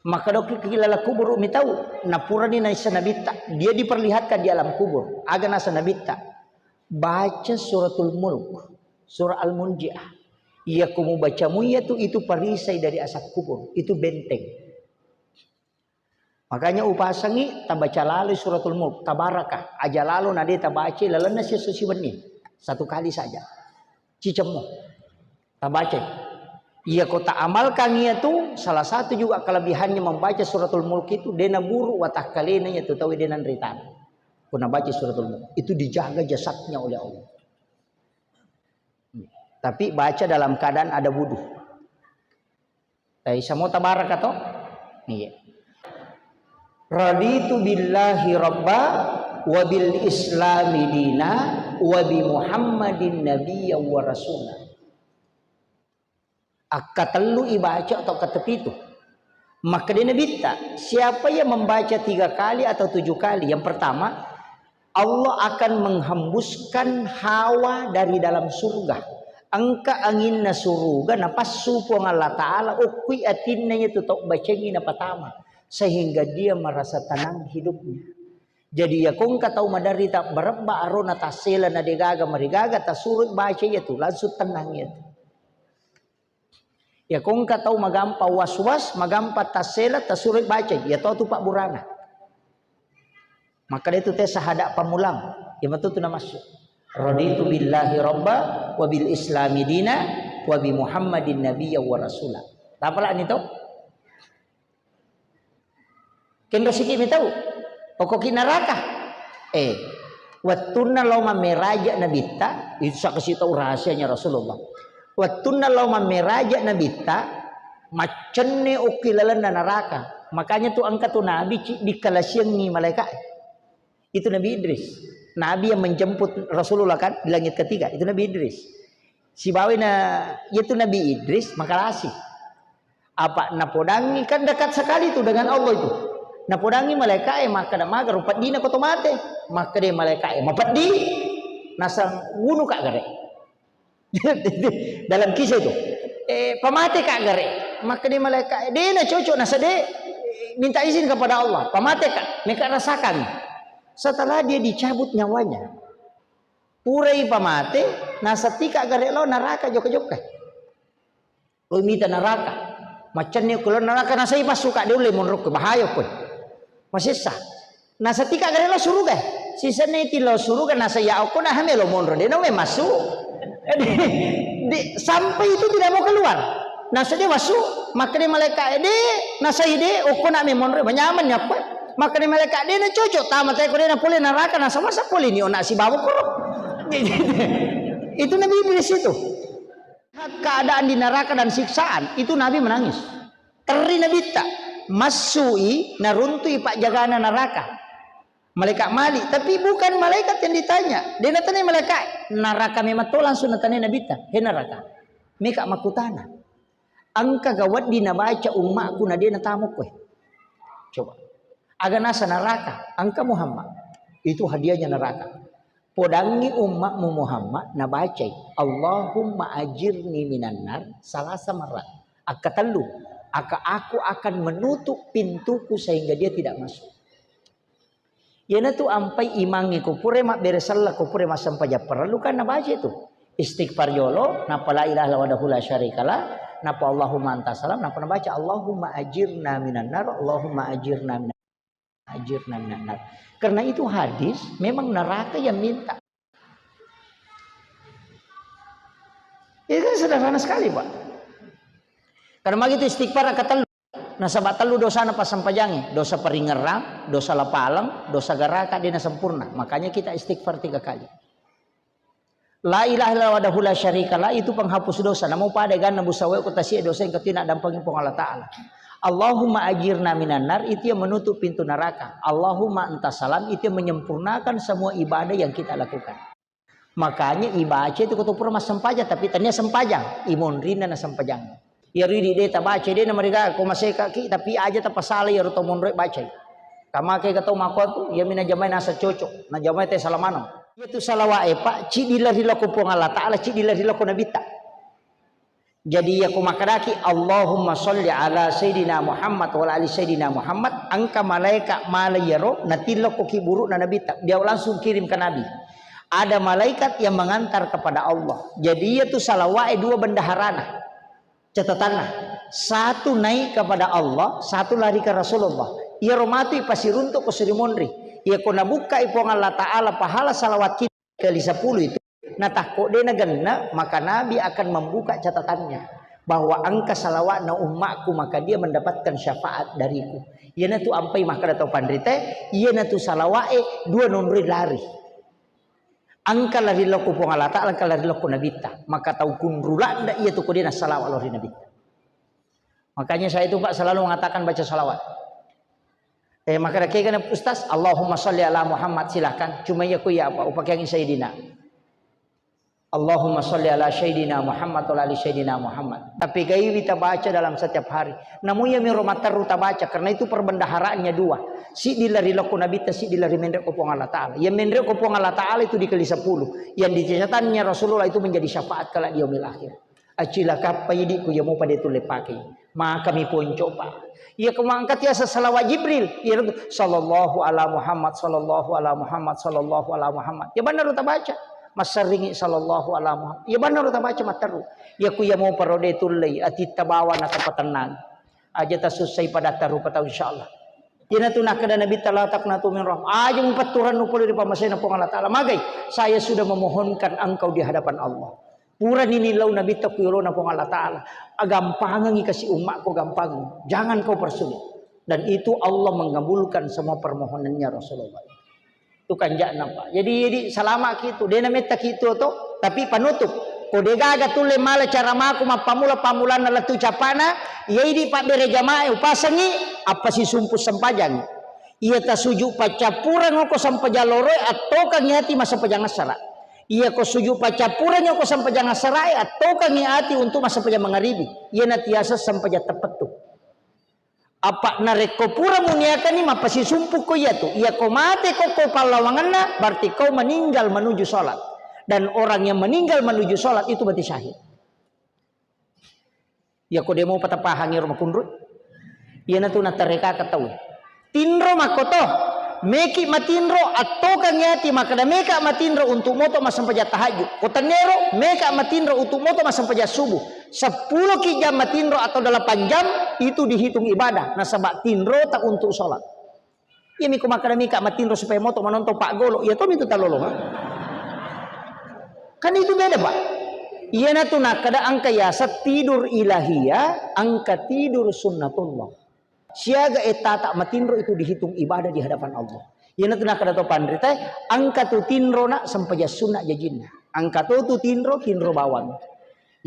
maka dok kilala kubur mitau napurani na isa nabi tak dia diperlihatkan di alam kubur aga nasa nabi tak baca suratul mulk surah al-munji'ah. Ia kamu bacamu itu perisai dari asap kubur, itu benteng. Makanya upasangi tabaca lalu suratul mulk, tabarakah, aja lalu nade tabaca lalana sesuatu satu kali saja. Cicemu, tabaca. Ia kota amalkan itu salah satu juga kelebihannya membaca suratul mulk itu dena buru watah kalena itu tahu dena ritan. Kuna baca suratul mulk itu dijaga jasadnya oleh Allah. Tapi baca dalam keadaan ada wudu. Tapi semua tabarak atau? Iya. Raditu billahi rabba wa bil islami dina wa bi muhammadin nabiyya wa rasula. Akatelu ibaca atau ketepi itu. Maka dia nabita. Siapa yang membaca 3 kali atau 7 kali? Yang pertama, Allah akan menghembuskan hawa dari dalam surga. Angka angin na suruga na pasupo ng Allah Ta'ala ukui atin na niya tutok bacengin na patama sehingga dia merasa tenang hidupnya. Jadi ya kung kataw madarita barabba aro na tasela na digaga marigaga tasurut baca itu langsung tenang itu. Ya kung kataw magampa waswas magampa tasela tasurut baca ya to pak burana. Maka itu teh sahada pamulang ya betul tu na masuk. Raditu billahi rabba wa bil islami dina wa bi muhammadin nabiyya wa rasula. Tapalah nito? Kendo siki mitau. Pokok kinaraka. Wattunna lauma meraja nabita itu saksi tahu rahasianya Rasulullah. Wattunna lauma meraja nabita macenne ukilalan neraka. Makanya tuh angkat tuh nabi di kalasyang ni malaikat. Itu Nabi Idris. Nabi yang menjemput Rasulullah kan di langit ketiga itu Nabi Idris. Si bawi na yaitu Nabi Idris makalasi. Apa napodangi kan dekat sekali itu dengan Allah itu. Napodangi malaikat maka maga rupat dina ko mate. Maka dia malaikat mapat di nasang wunu kak gare. Dalam kisah itu. Pamate kak gare. Maka dia malaikat dia na cocok nasa de minta izin kepada Allah. Pamate kak, mereka rasakan. Setelah dia dicabut nyawanya, purai pamate, nasatika garelo neraka joka-joka. Lo minta neraka, macam ni kalau neraka nasai pas suka dia boleh menurut bahaya pun. Masih sah. Nasatika garelo suruga. Sisa ni tilo suruga nasaya aku dah hamil lo monro dia nak masuk. Sampai itu tidak mau keluar. Nasa dia masuk, maka dia malaikat dia nasai dia aku nak monro menyaman apa. Maka dia malaikat dia nak cocok tamat saya dia nak boleh neraka nasa masa boleh ni nak si babu korok. Itu Nabi Idris itu. Keadaan di neraka dan siksaan itu Nabi menangis. Teri Nabi tak masui naruntui pak jagana neraka. Malaikat Malik, tapi bukan malaikat yang ditanya. Dia natanya malaikat neraka memang tu langsung natanya Nabi tak. He neraka. Meka makutana. Angka gawat dina baca umatku na dia natamu kowe. Coba. Aga nasa neraka, angka Muhammad. Itu hadiahnya neraka. Podangi umatmu Muhammad na baca Allahumma ajirni minan nar salasa marat. Aka telu, aku akan menutup pintuku sehingga dia tidak masuk. Yana tu ampai imangi kupure mak beresalla kupure mak sampaja perlu kan na baca itu. Istighfar yolo napa la ilaha illallah la syarikalah napa Allahumma anta salam napa na baca Allahumma ajirna minan nar Allahumma ajirna minan nar. Karena itu hadis memang neraka yang minta. Itu kan sederhana sekali, Pak. Karena begitu istighfar kata nasabat telu dosa na pasampajangi, dosa peringerang, dosa lapalang, dosa garaka dina sempurna. Makanya kita istighfar 3 kali. La ilaha illallah wahdahu la syarikalah itu penghapus dosa. Namun pada gana busawe ku tasih dosa yang ketina dampangin pong Allah Taala. Allahumma ajirna minan nar itu yang menutup pintu neraka. Allahumma anta salam itu yang menyempurnakan semua ibadah yang kita lakukan. Makanya ibadah itu kutupur mas sempaja tapi tanya sempajang, imun rina na sempajang. Ya ridi dia tak baca dia nama mereka ko masih kaki tapi aja tak pasal ya ruto monrek baca. Kama ke kata makot ya mina jamai nasa cocok, na jamai teh salamano. Itu salawae Pak, ci dilari laku pong Allah Taala, ci dilari laku Nabi tak. Jadi aku makadaki Allahumma sholli ala Sayyidina Muhammad wa ala ali Sayyidina Muhammad angka malaikat malayaro natilo ko kiburu na Nabi tak. Dia langsung kirim ke Nabi. Ada malaikat yang mengantar kepada Allah. Jadi itu salawae 2 bendaharana. Catatanlah, 1 naik kepada Allah, 1 lari ke Rasulullah. Ia romati pasiruntuk ke Surimondri. Ia kona buka ipong Allah Ta'ala pahala salawat kita kali 10 itu. Nah takut dia nagenna, maka Nabi akan membuka catatannya. Bahwa angka salawat na umatku maka dia mendapatkan syafaat dariku. Ia na tu ampai maka datau pandrite, ia na tu salawae 2 nomor lari. Angka lari laku pong Allah Ta'ala, angka lari laku Nabi ta. Maka tahu kunrula ndak ia tu kodena salawat lari Nabi ta. Makanya saya itu Pak selalu mengatakan baca salawat. Maka kan Ustaz, Allahumma sholli ala Muhammad silahkan. Cuma ya ku ya apa upakai yang Sayyidina. Allahumma sholli ala Sayyidina Muhammad wa ali Sayyidina Muhammad. Tapi gaya kita baca dalam setiap hari. Namun ya miromatar ruta baca karena itu perbendaharaannya 2. Si dilari laku Nabi ta si dilari mendrek kopong Allah Taala. Yang mendrek kopong Allah Taala itu dikali 10. Yang dicatatannya Rasulullah itu menjadi syafaat kala di yaumil akhir. Acila kapaidiku ya mau pada itu lepaki. Maka kami pun coba. Ia kemangkat ya salawat Jibril. Ia sallallahu ala Muhammad sallallahu ala Muhammad sallallahu ala Muhammad. Ya benar uta baca. Masaringi sallallahu ala Muhammad. Ya benar uta baca mataru. Ya ku ya mau parode tulai ati tabawa na kapatenan. Aja ta susai pada taru patau insyaallah. Ina tu nak kada Nabi talatak na tu min rahmah. Aja mempaturan nu puluh di pamasai na pong Allah Taala. Magai saya sudah memohonkan engkau di hadapan Allah. Pura ninilaw Nabi takuyuro na pong Allah Ta'ala. Agampangan ikasi umat ko gampang. Jangan kau persulit. Dan itu Allah mengabulkan semua permohonannya Rasulullah. Itu kan jangan Pak. Jadi salama gitu. Dia namanya gitu to. Tapi panutup. Kode gaga tule mala cara maku pamula-pamulan na latu capana. Yadi Pak bere jamae upasangi. Apa si sumpus sampajang. Ia tasuju pacapuran ko sampajaloroy atau kang hati masa pajang asara. Ia ko suju pacapurannya ko sampai jangan serai atau kami hati untuk masa pajang mengaribi. Ia natiasa sampai jatuh tepat tu. Apa nareko pura muniakan ni mapasi sumpuk ko ia tu. Ia ko mati ko palawanganna berarti kau meninggal menuju salat. Dan orang yang meninggal menuju salat itu berarti syahid. Ia ko demo patapahangi rumah kundrut. Ia natu natareka katawi. Tinro makoto meki matinro atau kanyati makada meka matinro untuk moto masam paja tahajud. Kotanero meka matinro untuk moto masam paja subuh. 10 jam matinro atau 8 jam itu dihitung ibadah. Nah sabak tinro tak untuk sholat. Ya miku makada meka matinro supaya moto menonton Pak Golo. Ya toh itu talolong. Kan itu beda Pak. Iya na tu nakada angka ya tidur ilahiyah, angka tidur sunnatullah. Siaga tak matinro itu dihitung ibadah di hadapan Allah. Iya na tu nakada to pandrita, angka tu tinro nak sampai sunnah jajin. Angka tu tinro bawang.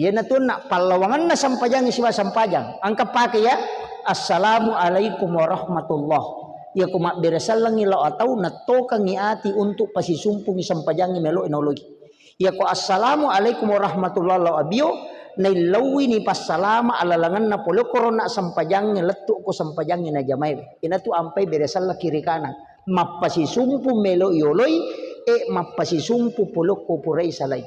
Iya na tu nak palawangan na sampajang siwa sampajang. Angka pakai ya, assalamualaikum warahmatullah. Ya kumak beresalang ilo atau natoka ngiati untuk pasisumpungi sampajang melo enologi. Ya ko assalamualaikum warahmatullahi wabarakatuh. Nailawi ni pasalama alalangan na polo korona sampajang letuk ko sampajang na jamay. Ina tu ampai beresal la kiri kanan. Mapasisumpu melo ioloy mapasisumpu polo ko puray salay.